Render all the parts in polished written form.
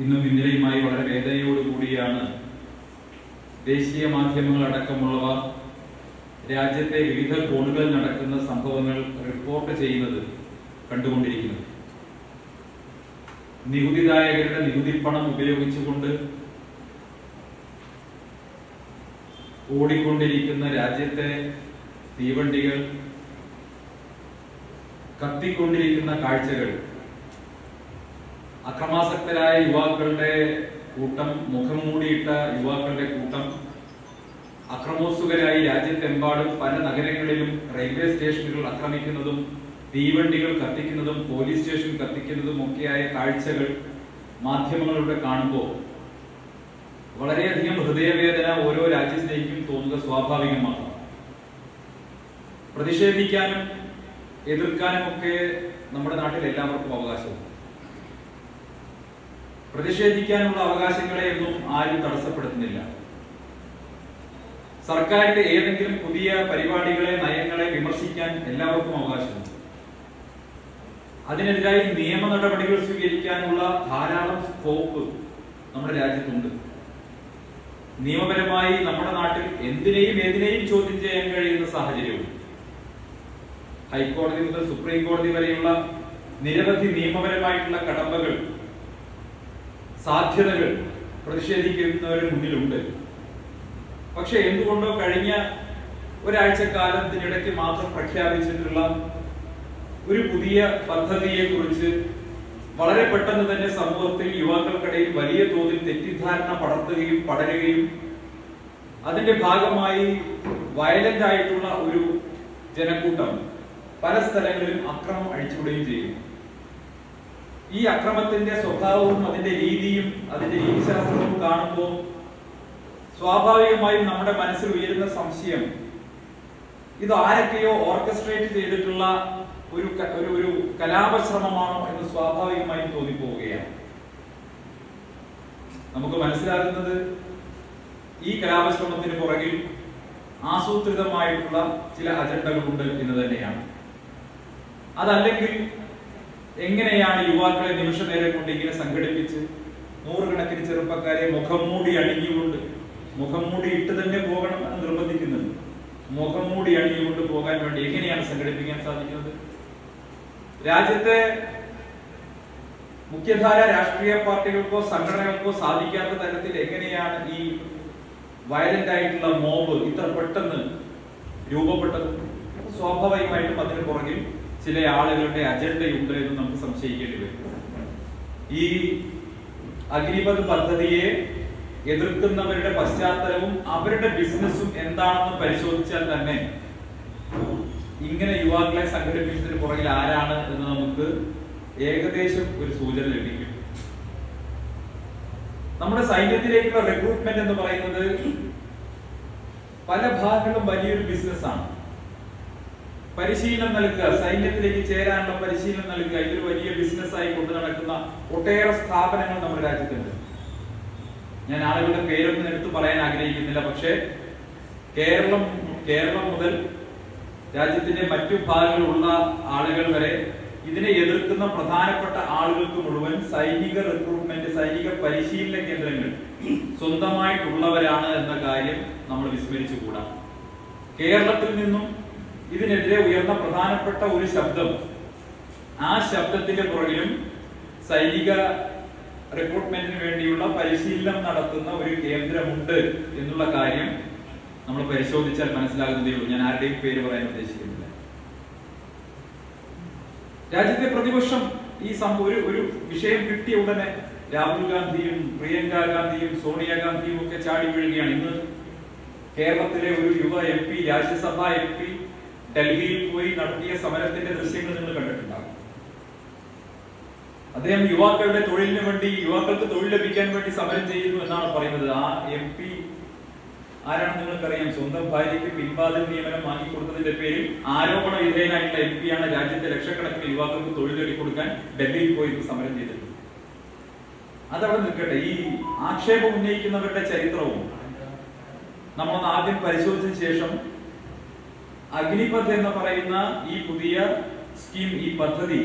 ഇന്നും ഇന്നലെയുമായി വളരെ വേദനയോടുകൂടിയാണ് ദേശീയ മാധ്യമങ്ങൾ അടക്കമുള്ളവ രാജ്യത്തെ വിവിധ കോണുകളിൽ നടക്കുന്ന സംഭവങ്ങൾ റിപ്പോർട്ട് ചെയ്യുന്നത് കണ്ടുകൊണ്ടിരിക്കുന്നത്. നികുതിദായകരുടെ നികുതിപ്പണം ഉപയോഗിച്ചുകൊണ്ട് ഓടിക്കൊണ്ടിരിക്കുന്ന രാജ്യത്തെ തീവണ്ടികൾ, കത്തിക്കൊണ്ടിരിക്കുന്ന കാഴ്ചകൾ, അക്രമാസക്തരായ യുവാക്കളുടെ കൂട്ടം, മുഖം മൂടിയിട്ട യുവാക്കളുടെ കൂട്ടം അക്രമോത്സുകരായി രാജ്യത്തെമ്പാടും പല നഗരങ്ങളിലും റെയിൽവേ സ്റ്റേഷനുകൾ ആക്രമിക്കുന്നതും തീവണ്ടികൾ കത്തിക്കുന്നതും പോലീസ് സ്റ്റേഷൻ കത്തിക്കുന്നതും ഒക്കെയായ കാഴ്ചകൾ മാധ്യമങ്ങളിലൂടെ കാണുമ്പോൾ വളരെയധികം ഹൃദയവേദന ഓരോ രാജ്യത്തിലേക്കും തോന്നുക സ്വാഭാവികമാണ്. പ്രതിഷേധിക്കാനും എതിർക്കാനും ഒക്കെ നമ്മുടെ നാട്ടിൽ എല്ലാവർക്കും അവകാശമുണ്ട്. പ്രതിഷേധിക്കാനുള്ള അവകാശങ്ങളെ ഒന്നും ആരും തടസ്സപ്പെടുത്തുന്നില്ല. സർക്കാരിന്റെ ഏതെങ്കിലും പുതിയ പരിപാടികളെ, നയങ്ങളെ വിമർശിക്കാൻ എല്ലാവർക്കും അവകാശമുണ്ട്. അതിനെതിരായി നിയമ നടപടികൾ സ്വീകരിക്കാനുള്ള ധാരാളം സ്കോപ്പ് നമ്മുടെ രാജ്യത്തുണ്ട്. നിയമപരമായി നമ്മുടെ നാട്ടിൽ എന്തിനേയും ഏതിനേയും ചോദ്യം ചെയ്യാൻ കഴിയുന്ന സാഹചര്യവും ഹൈക്കോടതി മുതൽ സുപ്രീം കോടതി വരെയുള്ള നിരവധി നിയമപരമായിട്ടുള്ള കടമ്പകൾ, സാധ്യതകൾ പ്രതിഷേധിക്കുന്നവരുടെ മുന്നിലുണ്ട്. പക്ഷെ എന്തുകൊണ്ടോ കഴിഞ്ഞ ഒരാഴ്ചക്കാലത്തിനിടയ്ക്ക് മാത്രം പ്രഖ്യാപിച്ചിട്ടുള്ള ഒരു പുതിയ പദ്ധതിയെ കുറിച്ച് വളരെ പെട്ടെന്ന് തന്നെ സമൂഹത്തിൽ യുവാക്കൾക്കിടയിൽ വലിയ തോതിൽ തെറ്റിദ്ധാരണ പടരുകയും അതിന്റെ ഭാഗമായി വയലന്റ് ആയിട്ടുള്ള ഒരു ജനക്കൂട്ടം പല സ്ഥലങ്ങളിലും അക്രമം അഴിച്ചുവിടുകയും ചെയ്യും. ഈ അക്രമത്തിന്റെ സ്വഭാവവും അതിന്റെ രീതിയും അതിന്റെ രീതിശാസ്ത്രവും കാണുമ്പോൾ സ്വാഭാവികമായും നമ്മുടെ മനസ്സിൽ ഉയരുന്ന സംശയം, ഇത് ആരൊക്കെയോ ഓർക്കസ്ട്രേറ്റ് ചെയ്തിട്ടുള്ള ഒരു കലാപശ്രമമാണോ എന്ന് സ്വാഭാവികമായും തോന്നിപ്പോവുകയാണ്. നമുക്ക് മനസ്സിലാകുന്നത് ഈ കലാപശ്രമത്തിന് പുറകിൽ ആസൂത്രിതമായിട്ടുള്ള ചില അജണ്ടകളുണ്ട് എന്ന് തന്നെയാണ്. അതല്ലെങ്കിൽ എങ്ങനെയാണ് യുവാക്കളെ നിമിഷ നേരം കൊണ്ട് ഇങ്ങനെ സംഘടിപ്പിച്ച് നൂറുകണക്കിന് ചെറുപ്പക്കാരെ മുഖം മൂടി അണിഞ്ഞുകൊണ്ട്, മുഖം മൂടി ഇട്ട് തന്നെ പോകണം എന്ന് നിർബന്ധിക്കുന്നുണ്ട്, മുഖം മൂടി അണിഞ്ഞുകൊണ്ട് പോകാൻ വേണ്ടി എങ്ങനെയാണ് സംഘടിപ്പിക്കാൻ സാധിക്കുന്നത്? രാജ്യത്തെ മുഖ്യധാര രാഷ്ട്രീയ പാർട്ടികൾക്കോ സംഘടനകൾക്കോ സാധിക്കാത്ത തരത്തിൽ എങ്ങനെയാണ് ഈ വയലന്റ് ആയിട്ടുള്ള മോബ് ഇത്ര പെട്ടെന്ന് രൂപപ്പെട്ടത്? സ്വാഭാവികമായിട്ടും അതിന് പുറകിൽ ചില ആളുകളുടെ അജണ്ടയുണ്ട് എന്ന് നമുക്ക് സംശയിക്കേണ്ടി വരും. ഈ അഗ്നിപഥ് പദ്ധതിയെ എതിർക്കുന്നവരുടെ പശ്ചാത്തലവും അവരുടെ ബിസിനസ്സും എന്താണെന്ന് പരിശോധിച്ചാൽ തന്നെ ഇങ്ങനെ യുവാക്കളെ സംഘടിപ്പിച്ചതിന് പുറകിൽ ആരാണ് എന്ന് നമുക്ക് ഏകദേശം ഒരു സൂചന ലഭിക്കും. നമ്മുടെ സൈന്യത്തിലേക്കുള്ള റിക്രൂട്ട്മെന്റ് എന്ന് പറയുന്നത് പല ഭാഗങ്ങളും വലിയൊരു ബിസിനസ്സാണ്. പരിശീലനം നൽകുക, സൈന്യത്തിലേക്ക് ചേരാനുള്ള പരിശീലനം നൽകുക, ഇതൊരു വലിയ ബിസിനസ്സായി കൊണ്ടു നടക്കുന്ന ഒട്ടേറെ സ്ഥാപനങ്ങൾ നമ്മുടെ രാജ്യത്തുണ്ട്. ഞാൻ ആളുകളുടെ പേരൊന്നും എടുത്തു പറയാൻ ആഗ്രഹിക്കുന്നില്ല. പക്ഷേ കേരളം മുതൽ രാജ്യത്തിന്റെ മറ്റു ഭാഗങ്ങളിലുള്ള ആളുകൾ വരെ ഇതിനെ എതിർക്കുന്ന പ്രധാനപ്പെട്ട ആളുകൾക്ക് മുഴുവൻ സൈനിക റിക്രൂട്ട്മെന്റ്, സൈനിക പരിശീലന കേന്ദ്രങ്ങൾ സ്വന്തമായിട്ടുള്ളവരാണ് എന്ന കാര്യം നമ്മൾ വിസ്മരിച്ചുകൂടാ. കേരളത്തിൽ നിന്നും ഇതിനെതിരെ ഉയർന്ന പ്രധാനപ്പെട്ട ഒരു ശബ്ദം, ആ ശബ്ദത്തിന്റെ പുറകിലും സൈനിക റിക്രൂട്ട്മെന്റിന് വേണ്ടിയുള്ള പരിശീലനം നടത്തുന്ന ഒരു കേന്ദ്രമുണ്ട് എന്നുള്ള കാര്യം നമ്മൾ പരിശോധിച്ചാൽ മനസ്സിലാകുന്നതേ ഉള്ളൂ. ഞാൻ ആരുടെയും പേര് പറയാൻ ഉദ്ദേശിക്കുന്നില്ല. രാജ്യത്തെ പ്രതിപക്ഷം ഈ ഒരു വിഷയം കിട്ടിയ ഉടനെ രാഹുൽ ഗാന്ധിയും പ്രിയങ്ക ഗാന്ധിയും സോണിയാഗാന്ധിയും ഒക്കെ ചാടി വീഴുകയാണ്. ഇന്ന് കേരളത്തിലെ ഒരു യുവ MP, രാജ്യസഭാ MP ഡൽഹിയിൽ പോയി നടത്തിയ സമരത്തിന്റെ ദൃശ്യങ്ങൾ നിങ്ങൾ കണ്ടിട്ടുണ്ടാകും. അദ്ദേഹം യുവാക്കളുടെ തൊഴിലിന് വേണ്ടി, യുവാക്കൾക്ക് തൊഴിൽ ലഭിക്കാൻ വേണ്ടി സമരം ചെയ്യുന്നു എന്നാണ് പറയുന്നത്. ആ MP ആരാണെന്ന് നിങ്ങൾക്കറിയാം. സ്വന്തം ഭാര്യയ്ക്ക് പിൻവാതിൽ നിയമനം വാങ്ങിക്കൊടുത്തതിന്റെ പേരിൽ ആരോപണ വിധേയനായിട്ടുള്ള MP ആണ് രാജ്യത്തെ ലക്ഷക്കണക്കിന് യുവാക്കൾക്ക് തൊഴിൽ നേടിക്കൊടുക്കാൻ ഡൽഹിയിൽ പോയി സമരം ചെയ്തത്. അതവിടെ നിൽക്കട്ടെ. ഈ ആക്ഷേപം ഉന്നയിക്കുന്നവരുടെ ചരിത്രവും നമ്മളൊന്ന് ആദ്യം പരിശോധിച്ച ശേഷം അഗ്നിപഥ് എന്ന് പറയുന്ന ഈ പുതിയ സ്കീം, ഈ പദ്ധതി,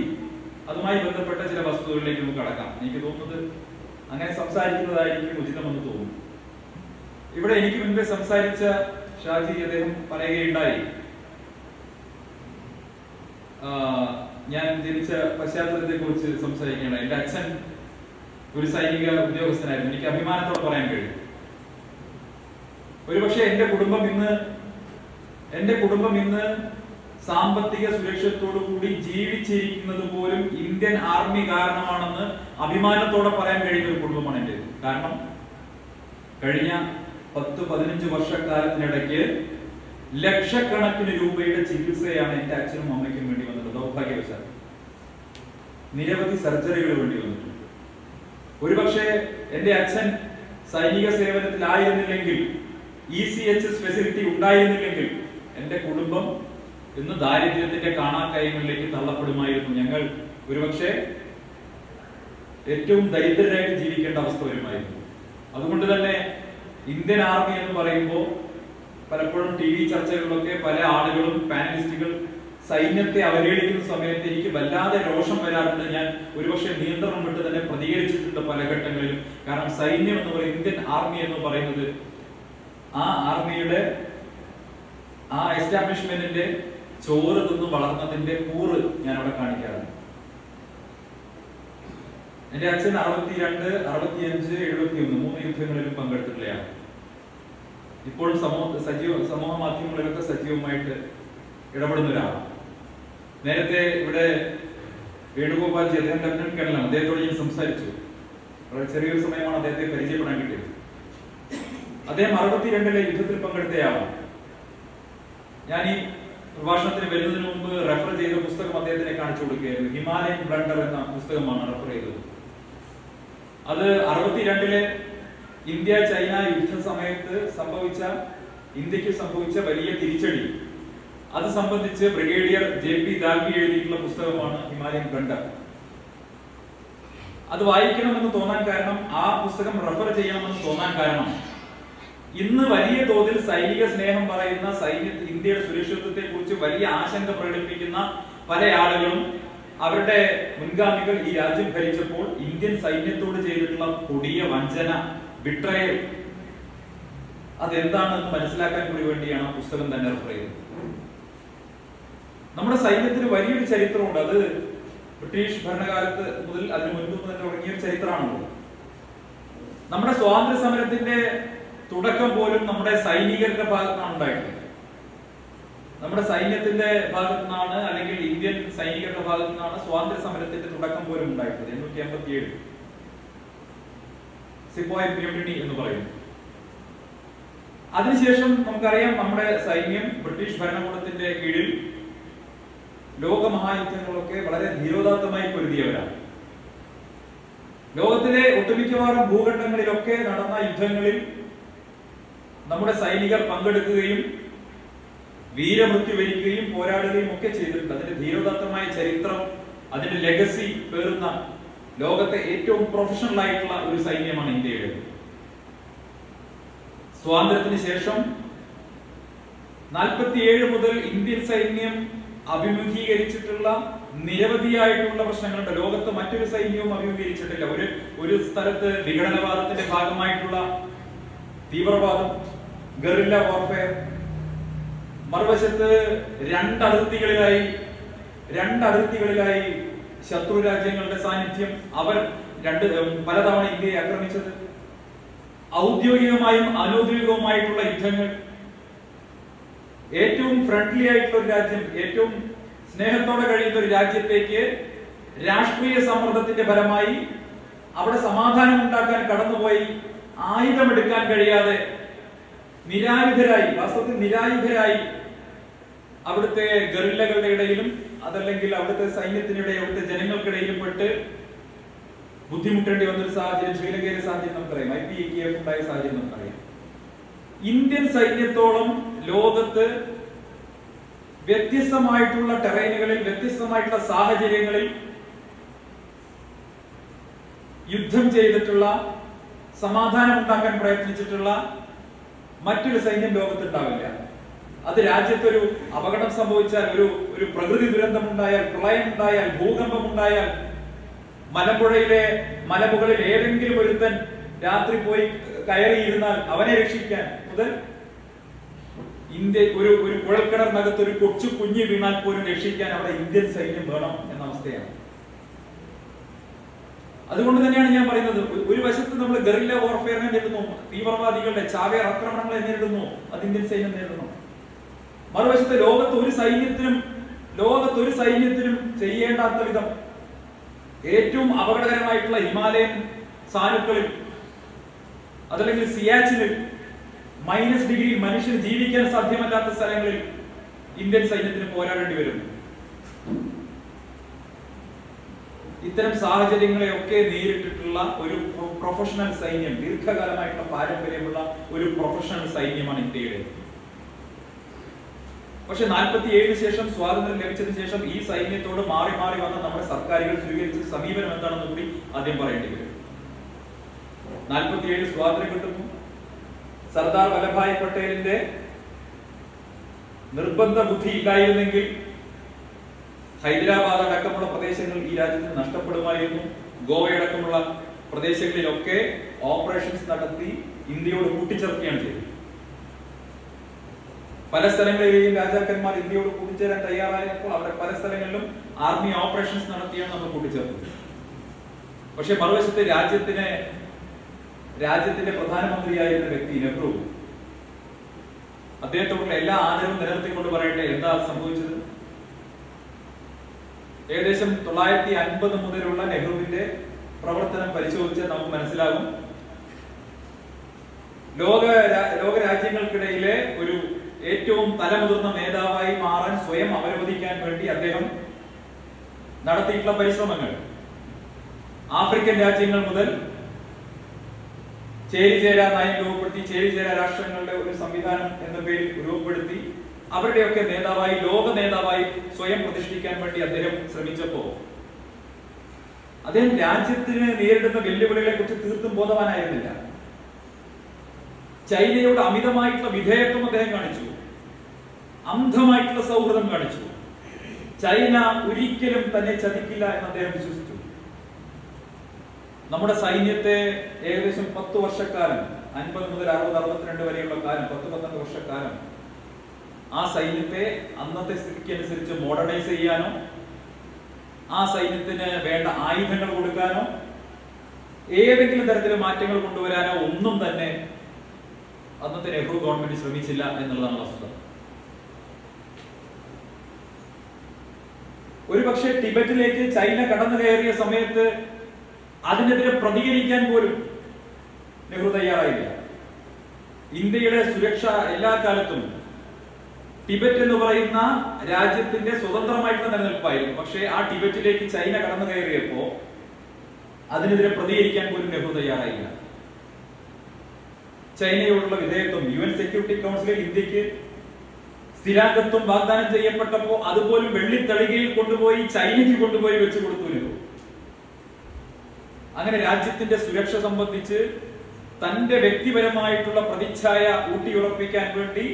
അതുമായി ബന്ധപ്പെട്ട ചില വസ്തുതകളിലേക്ക് നമുക്ക് കടക്കാം. എനിക്ക് തോന്നുന്നത് അങ്ങനെ സംസാരിക്കുന്നതായിരിക്കും ഉചിതമെന്ന് തോന്നുന്നു. ഇവിടെ എനിക്ക് മുൻപേ സംസാരിച്ച ഷാജി അദ്ദേഹം പറയുകയുണ്ടായി, ഞാൻ ജനിച്ച പശ്ചാത്തലത്തെ കുറിച്ച് സംസാരിക്കുകയാണ്. എന്റെ അച്ഛൻ ഒരു സൈനിക ഉദ്യോഗസ്ഥനായിരുന്നു. എനിക്ക് അഭിമാനത്തോടെ പറയാൻ കഴിയും. ഒരുപക്ഷെ എന്റെ കുടുംബം ഇന്ന് സാമ്പത്തിക സുരക്ഷത്തോടു കൂടി ജീവിച്ചിരിക്കുന്നത് പോലും ഇന്ത്യൻ ആർമി കാരണമാണെന്ന് അഭിമാനത്തോടെ പറയാൻ കഴിയുന്ന ഒരു കുടുംബമാണ് എന്റെ. കാരണം കഴിഞ്ഞ 10-15 വർഷക്കാലത്തിനിടയ്ക്ക് ലക്ഷക്കണക്കിന് രൂപയുടെ ചികിത്സയാണ് എന്റെ അച്ഛനും അമ്മയ്ക്കും വേണ്ടി വന്നത്. ദൗർഭാഗ്യവശാൽ നിരവധി സർജറികൾ വേണ്ടി വന്നിട്ടുണ്ട്. ഒരുപക്ഷെ എന്റെ അച്ഛൻ സൈനിക സേവനത്തിലായിരുന്നില്ലെങ്കിൽ, ECHS ഫെസിലിറ്റി ഉണ്ടായിരുന്നില്ലെങ്കിൽ എന്റെ കുടുംബം ഇന്ന് ദാരിദ്ര്യത്തിന്റെ കാണാക്കയങ്ങളിലേക്ക് തള്ളപ്പെടുമായിരുന്നു. ഞങ്ങൾ ഒരുപക്ഷെ ഏറ്റവും ദരിദ്രരായിട്ട് ജീവിക്കേണ്ട അവസ്ഥ വരുമായിരുന്നു. അതുകൊണ്ട് തന്നെ ഇന്ത്യൻ ആർമി എന്ന് പറയുമ്പോൾ പലപ്പോഴും TV ചർച്ചകളിലൊക്കെ പല ആളുകളും, പാനലിസ്റ്റുകൾ സൈന്യത്തെ അവഹേളിക്കുന്ന സമയത്ത് എനിക്ക് വല്ലാതെ രോഷം വരാറുണ്ട്. ഞാൻ ഒരുപക്ഷെ നിയന്ത്രണം വിട്ട് തന്നെ പ്രതികരിച്ചിട്ടുണ്ട് പല ഘട്ടങ്ങളിലും. കാരണം സൈന്യം എന്ന് പറയുന്നത്, ഇന്ത്യൻ ആർമി എന്ന് പറയുന്നത്, ആ ആർമിയുടെ ആ എസ്റ്റാബ്ലിഷ്മെന്റിന്റെ ചോറ് തിന്ന് വളർന്നതിന്റെ കൂറ് ഞാൻ അവിടെ കാണിക്കാറുണ്ട്. എന്റെ അച്ഛൻ 62, 65, 71 3 യുദ്ധങ്ങളിലും പങ്കെടുത്തിട്ടുള്ളയാണ്. ഇപ്പോഴും സമൂഹ മാധ്യമങ്ങളിലൊക്കെ സജീവമായിട്ട് ഇടപെടുന്ന ഒരാളാണ്. നേരത്തെ ഇവിടെ വേണുഗോപാൽജി, അദ്ദേഹം ലഫ്റ്റനന്റ് കേണലാണ്, അദ്ദേഹത്തോട് ഞാൻ സംസാരിച്ചു. വളരെ ചെറിയൊരു സമയമാണ് അദ്ദേഹത്തെ പരിചയപ്പെടാൻ കിട്ടിയത്. അദ്ദേഹം 62-ലെ യുദ്ധത്തിൽ പങ്കെടുത്തയാളാണ്. ഞാൻ ഈ പ്രഭാഷണത്തിന് വരുന്നതിന് മുമ്പ് റെഫർ ചെയ്ത പുസ്തകം അദ്ദേഹത്തിനെ കാണിച്ചു കൊടുക്കുകയായിരുന്നു. ഹിമാലയൻ ബ്ലണ്ടർ എന്ന പുസ്തകമാണ് റെഫർ ചെയ്തത്. അത് 62-ലെ ഇന്ത്യ ചൈന യുദ്ധ സമയത്ത് ഇന്ത്യക്ക് സംഭവിച്ച വലിയ തിരിച്ചടി, അത് സംബന്ധിച്ച് ബ്രിഗേഡിയർ JP ദാൽവി എഴുതിയിട്ടുള്ള പുസ്തകമാണ് ഹിമാലയൻ ബ്ലണ്ടർ. അത് വായിക്കണമെന്ന് തോന്നാൻ കാരണം, ആ പുസ്തകം റെഫർ ചെയ്യണമെന്ന് തോന്നാൻ കാരണം, ഇന്ന് വലിയ തോതിൽ സൈനിക സ്നേഹം പറയുന്ന, ഇന്ത്യയുടെ സുരക്ഷിതത്വത്തെ കുറിച്ച് വലിയ ആശങ്ക പ്രകടിപ്പിക്കുന്ന പല ആളുകളും അവരുടെ മുൻഗാമികൾ ഈ രാജ്യം ഭരിച്ചപ്പോൾ ഇന്ത്യൻ സൈന്യത്തോട് ചെയ്തിട്ടുള്ള കൊടിയ വഞ്ചന, ബിട്രയൽ, അതെന്താണെന്ന് മനസ്സിലാക്കാൻ കൂടി വേണ്ടിയാണ് ആ പുസ്തകം തന്നെ റെഫർ ചെയ്തത്. നമ്മുടെ സൈന്യത്തിന് വലിയൊരു ചരിത്രമുണ്ട്. അത് ബ്രിട്ടീഷ് ഭരണകാലത്ത് മുതൽ അതിനു മുൻപ് തന്നെ തുടങ്ങിയ ചരിത്രമാണല്ലോ. നമ്മുടെ സ്വാതന്ത്ര്യ സമരത്തിന്റെ തുടക്കം പോലും നമ്മുടെ സൈനികരുടെ ഭാഗത്താണ് ഉണ്ടായിട്ടുള്ളത്. നമ്മുടെ സൈന്യത്തിന്റെ ഭാഗത്തു നിന്നാണ്, അല്ലെങ്കിൽ ഇന്ത്യൻ സൈനികരുടെ ഭാഗത്തു നിന്നാണ് സ്വാതന്ത്ര്യ സമരത്തിന്റെ തുടക്കം പോലും ഉണ്ടായിട്ടുള്ളത്. 1857 സിപ്പോയ് മ്യൂട്ടിനി എന്ന് പറയുന്നു. അതിനുശേഷം നമുക്കറിയാം, നമ്മുടെ സൈന്യം ബ്രിട്ടീഷ് ഭരണകൂടത്തിന്റെ കീഴിൽ ലോകമഹായുദ്ധങ്ങളൊക്കെ വളരെ ധീരോദാത്തമായി പൊരുതിയവരാണ്. ലോകത്തിലെ ഒട്ടുമിക്കവാറും ഭൂഖണ്ഡങ്ങളിലൊക്കെ നടന്ന യുദ്ധങ്ങളിൽ നമ്മുടെ സൈനികർ പങ്കെടുക്കുകയും വീരമൃത്യു വരിക്കുകയും പോരാടുകയും ഒക്കെ ചെയ്തിട്ടുണ്ട്. അതിന്റെ ധീരോദാത്തമായ ചരിത്രം, അതിന്റെ ലെഗസി പേറുന്ന ലോകത്തെ ഏറ്റവും പ്രൊഫഷണൽ ആയിട്ടുള്ള ഒരു സൈന്യമാണ് ഇന്ത്യയുടെ. സ്വാതന്ത്ര്യത്തിന് ശേഷം 47 മുതൽ ഇന്ത്യൻ സൈന്യം അഭിമുഖീകരിച്ചിട്ടുള്ള നിരവധിയായിട്ടുള്ള പ്രശ്നങ്ങളുണ്ട്. ലോകത്ത് മറ്റൊരു സൈന്യവും അഭിമുഖീകരിച്ചിട്ടില്ല. ഒരു സ്ഥലത്ത് വിഘടനവാദത്തിന്റെ ഭാഗമായിട്ടുള്ള തീവ്രവാദം, ഗറില്ല വാർഫെയർ, മറുവശത്ത് രണ്ടതിർത്തികളിലായി ശത്രു രാജ്യങ്ങളുടെ സാന്നിധ്യം, അവർ പലതവണ ഇന്ത്യയെ ആക്രമിച്ചത്, ഔദ്യോഗികമായും അനൗദ്യോഗികവുമായിട്ടുള്ള യുദ്ധങ്ങൾ, ഏറ്റവും ഫ്രണ്ട്ലി ആയിട്ടുള്ള ഒരു രാജ്യം, ഏറ്റവും സ്നേഹത്തോടെ കഴിയുന്ന ഒരു രാജ്യത്തേക്ക് രാഷ്ട്രീയ സമ്മർദ്ദത്തിന്റെ ഫലമായി അവിടെ സമാധാനം ഉണ്ടാക്കാൻ കടന്നുപോയി ആയുധമെടുക്കാൻ കഴിയാതെ നിരായുധരായി അവിടുത്തെ ഗറില്ലകളുടെ ഇടയിലും അതല്ലെങ്കിൽ അവിടുത്തെ സൈന്യത്തിനിടയിൽ അവിടുത്തെ ജനങ്ങൾക്കിടയിലും പെട്ട് ബുദ്ധിമുട്ടേണ്ടി വന്നൊരു സാഹചര്യം, ശ്രീലങ്കയിലെ സാഹചര്യം നമുക്കറിയാം, IPAKF ഉണ്ടായ സാഹചര്യം നമുക്കറിയാം. ഇന്ത്യൻ സൈന്യത്തോളം ലോകത്ത് വ്യത്യസ്തമായിട്ടുള്ള ടെറൈനുകളിൽ, വ്യത്യസ്തമായിട്ടുള്ള സാഹചര്യങ്ങളിൽ യുദ്ധം ചെയ്തിട്ടുള്ള, സമാധാനം ഉണ്ടാക്കാൻ പ്രയത്നിച്ചിട്ടുള്ള മറ്റൊരു സൈന്യം ലോകത്തുണ്ടാവില്ല. അത് രാജ്യത്തൊരു അപകടം സംഭവിച്ചാൽ, ഒരു പ്രകൃതി ദുരന്തം ഉണ്ടായാൽ, പ്രളയം ഉണ്ടായാൽ, ഭൂകമ്പം ഉണ്ടായാൽ, മലമ്പുഴയിലെ മലമുകളിൽ ഏതെങ്കിലും ഒരുത്തൻ രാത്രി പോയി കയറിയിരുന്നാൽ അവനെ രക്ഷിക്കാൻ മുതൽ ഇന്ത്യ ഒരു കുഴൽക്കിണറിനകത്ത് ഒരു കൊച്ചു കുഞ്ഞ് വീണാൽ പോലും രക്ഷിക്കാൻ അവിടെ ഇന്ത്യൻ സൈന്യം വേണം എന്ന അവസ്ഥയാണ്. അതുകൊണ്ട് തന്നെയാണ് ഞാൻ പറയുന്നത്, ഒരു വശത്ത് നമ്മൾ ഗറില്ല വാർഫെയറിനെ നേരിടുന്നു, തീവ്രവാദികളുടെ ചാവേർ ആക്രമണങ്ങളെ നേരിടുന്നു, അത് ഇന്ത്യൻ സൈന്യം നേരിടുന്നു. മറുവശത്ത് ലോകത്ത് ഒരു സൈന്യത്തിനും ചെയ്യേണ്ടാത്ത വിധം ഏറ്റവും അപകടകരമായിട്ടുള്ള ഹിമാലയൻ സാനുക്കളിൽ അതല്ലെങ്കിൽ സിയാച്ചിനിൽ -डिग्री മനുഷ്യന് ജീവിക്കാൻ സാധ്യമല്ലാത്ത സ്ഥലങ്ങളിൽ ഇന്ത്യൻ സൈന്യത്തിന് പോരാടേണ്ടി വരുന്നു. ഇത്തരം സാഹചര്യങ്ങളെയൊക്കെ നേരിട്ടിട്ടുള്ള ഒരു പ്രൊഫഷണൽ സൈന്യം, ദീർഘകാലമായിട്ടുള്ള പാരമ്പര്യമുള്ള ഒരു പ്രൊഫഷണൽ സൈന്യമാണ് ഇന്ത്യയുടെ. പക്ഷെ 47 ശേഷം, സ്വാതന്ത്ര്യം ലഭിച്ചതിന് ശേഷം ഈ സൈന്യത്തോട് മാറി മാറി വന്ന നമ്മുടെ സർക്കാരുകൾ സ്വീകരിച്ച സമീപനം എന്താണെന്ന് കൂടി ആദ്യം പറയേണ്ടി വരും. 47 സ്വാതന്ത്ര്യം കിട്ടുന്നു. സർദാർ വല്ലഭായ് പട്ടേലിന്റെ നിർബന്ധ ബുദ്ധി ഇല്ലായിരുന്നെങ്കിൽ ഹൈദരാബാദ് അടക്കമുള്ള പ്രദേശങ്ങൾ ഈ രാജ്യത്തിന് നഷ്ടപ്പെടുമായിരുന്നു. ഗോവയടക്കമുള്ള പ്രദേശങ്ങളിലൊക്കെ ഓപ്പറേഷൻസ് നടത്തി ഇന്ത്യയോട് കൂട്ടിച്ചേർക്കുകയാണ് ചെയ്തത്. പല സ്ഥലങ്ങളിലെയും രാജാക്കന്മാർ ഇന്ത്യയോട് കൂട്ടിച്ചേരാൻ തയ്യാറായപ്പോൾ അവിടെ പല സ്ഥലങ്ങളിലും ആർമി ഓപ്പറേഷൻസ് നടത്തിയാണ് നമ്മൾ കൂട്ടിച്ചേർത്തത്. പക്ഷെ മറുവശത്ത് രാജ്യത്തിന്റെ പ്രധാനമന്ത്രിയായിരുന്ന വ്യക്തി നെഹ്റു, അദ്ദേഹത്തോടുള്ള എല്ലാ ആദരവും നിലനിർത്തിക്കൊണ്ട് പറയട്ടെ, എന്താ സംഭവിച്ചത്? ഏകദേശം 950 മുതലുള്ള നെഹ്റുവിന്റെ പ്രവർത്തനം പരിശോധിച്ചാൽ നമുക്ക് മനസ്സിലാകും, ലോക രാജ്യങ്ങൾക്കിടയിലെ ഒരു ഏറ്റവും തലമുതിർന്ന നേതാവായി മാറാൻ സ്വയം അവരോധിക്കാൻ വേണ്ടി അദ്ദേഹം നടത്തിയിട്ടുള്ള പരിശ്രമങ്ങൾ ആഫ്രിക്കൻ രാജ്യങ്ങൾ മുതൽ ചേരിചേരാ നയം രൂപപ്പെടുത്തി, ചേരിചേരാ രാഷ്ട്രങ്ങളുടെ ഒരു സംവിധാനം എന്ന പേരിൽ രൂപപ്പെടുത്തി അവരുടെയൊക്കെ നേതാവായി, ലോക നേതാവായി സ്വയം പ്രതിഷ്ഠിക്കാൻ വേണ്ടി അദ്ദേഹം ശ്രമിച്ചപ്പോ അദ്ദേഹം രാജ്യത്തിന് നേരിടുന്ന വെല്ലുവിളികളെ കുറിച്ച് തീർത്തും ബോധവാനായിരുന്നില്ല. ചൈനയോട് അമിതമായിട്ടുള്ള വിധേയത്വം അദ്ദേഹം കാണിച്ചു, അന്ധമായിട്ടുള്ള സൗഹൃദം കാണിച്ചു. ചൈന ഒരിക്കലും തന്നെ ചതിക്കില്ല എന്ന് അദ്ദേഹം വിശ്വസിച്ചു. നമ്മുടെ സൈന്യത്തെ ഏകദേശം 10 വർഷക്കാലം, 50 മുതൽ 60, 62 വരെയുള്ള കാലം, 10-12 വർഷക്കാലം ആ സൈന്യത്തെ അന്നത്തെ സ്ഥിതിക്ക് അനുസരിച്ച് മോഡേണൈസ് ചെയ്യാനോ ആ സൈന്യത്തിന് വേണ്ട ആയുധങ്ങൾ കൊടുക്കാനോ ഏതെങ്കിലും തരത്തിലെ മാറ്റങ്ങൾ കൊണ്ടുവരാനോ ഒന്നും തന്നെ അന്നത്തെ നെഹ്റു ഗവൺമെന്റ് ശ്രമിച്ചില്ല എന്നുള്ളതാണ് വസ്തുത. ഒരുപക്ഷെ ടിബറ്റിലേക്ക് ചൈന കടന്നു കയറിയ സമയത്ത് അതിനെതിരെ പ്രതികരിക്കാൻ പോലും നെഹ്റു തയ്യാറായില്ല. ഇന്ത്യയുടെ സുരക്ഷ എല്ലാ കാലത്തും ടിബറ്റ് എന്ന് പറയുന്ന രാജ്യത്തിന്റെ സ്വതന്ത്രമായിട്ടുള്ള നിലനിൽപ്പായിരുന്നു. പക്ഷേ ആ ടിബറ്റിലേക്ക് ചൈന കടന്നു കയറിയപ്പോ അതിനെതിരെ പ്രതികരിക്കാൻ പോലും നെഹ്റു തയ്യാറായില്ല. ചൈനയോടുള്ള വിധേയത്വം, UN സെക്യൂരിറ്റി കൗൺസിലിൽ ഇന്ത്യക്ക് സ്ഥിരാംഗത്വം വാഗ്ദാനം ചെയ്യപ്പെട്ടപ്പോ അതുപോലും വെള്ളിത്തളികയിൽ കൊണ്ടുപോയി ചൈനയ്ക്ക് കൊണ്ടുപോയി വെച്ചു കൊടുത്തു നെഹ്റു. അങ്ങനെ രാജ്യത്തിന്റെ സുരക്ഷ സംബന്ധിച്ച് തന്റെ വ്യക്തിപരമായിട്ടുള്ള പ്രതിച്ഛായ ഊട്ടിയുറപ്പിക്കാൻ വേണ്ടി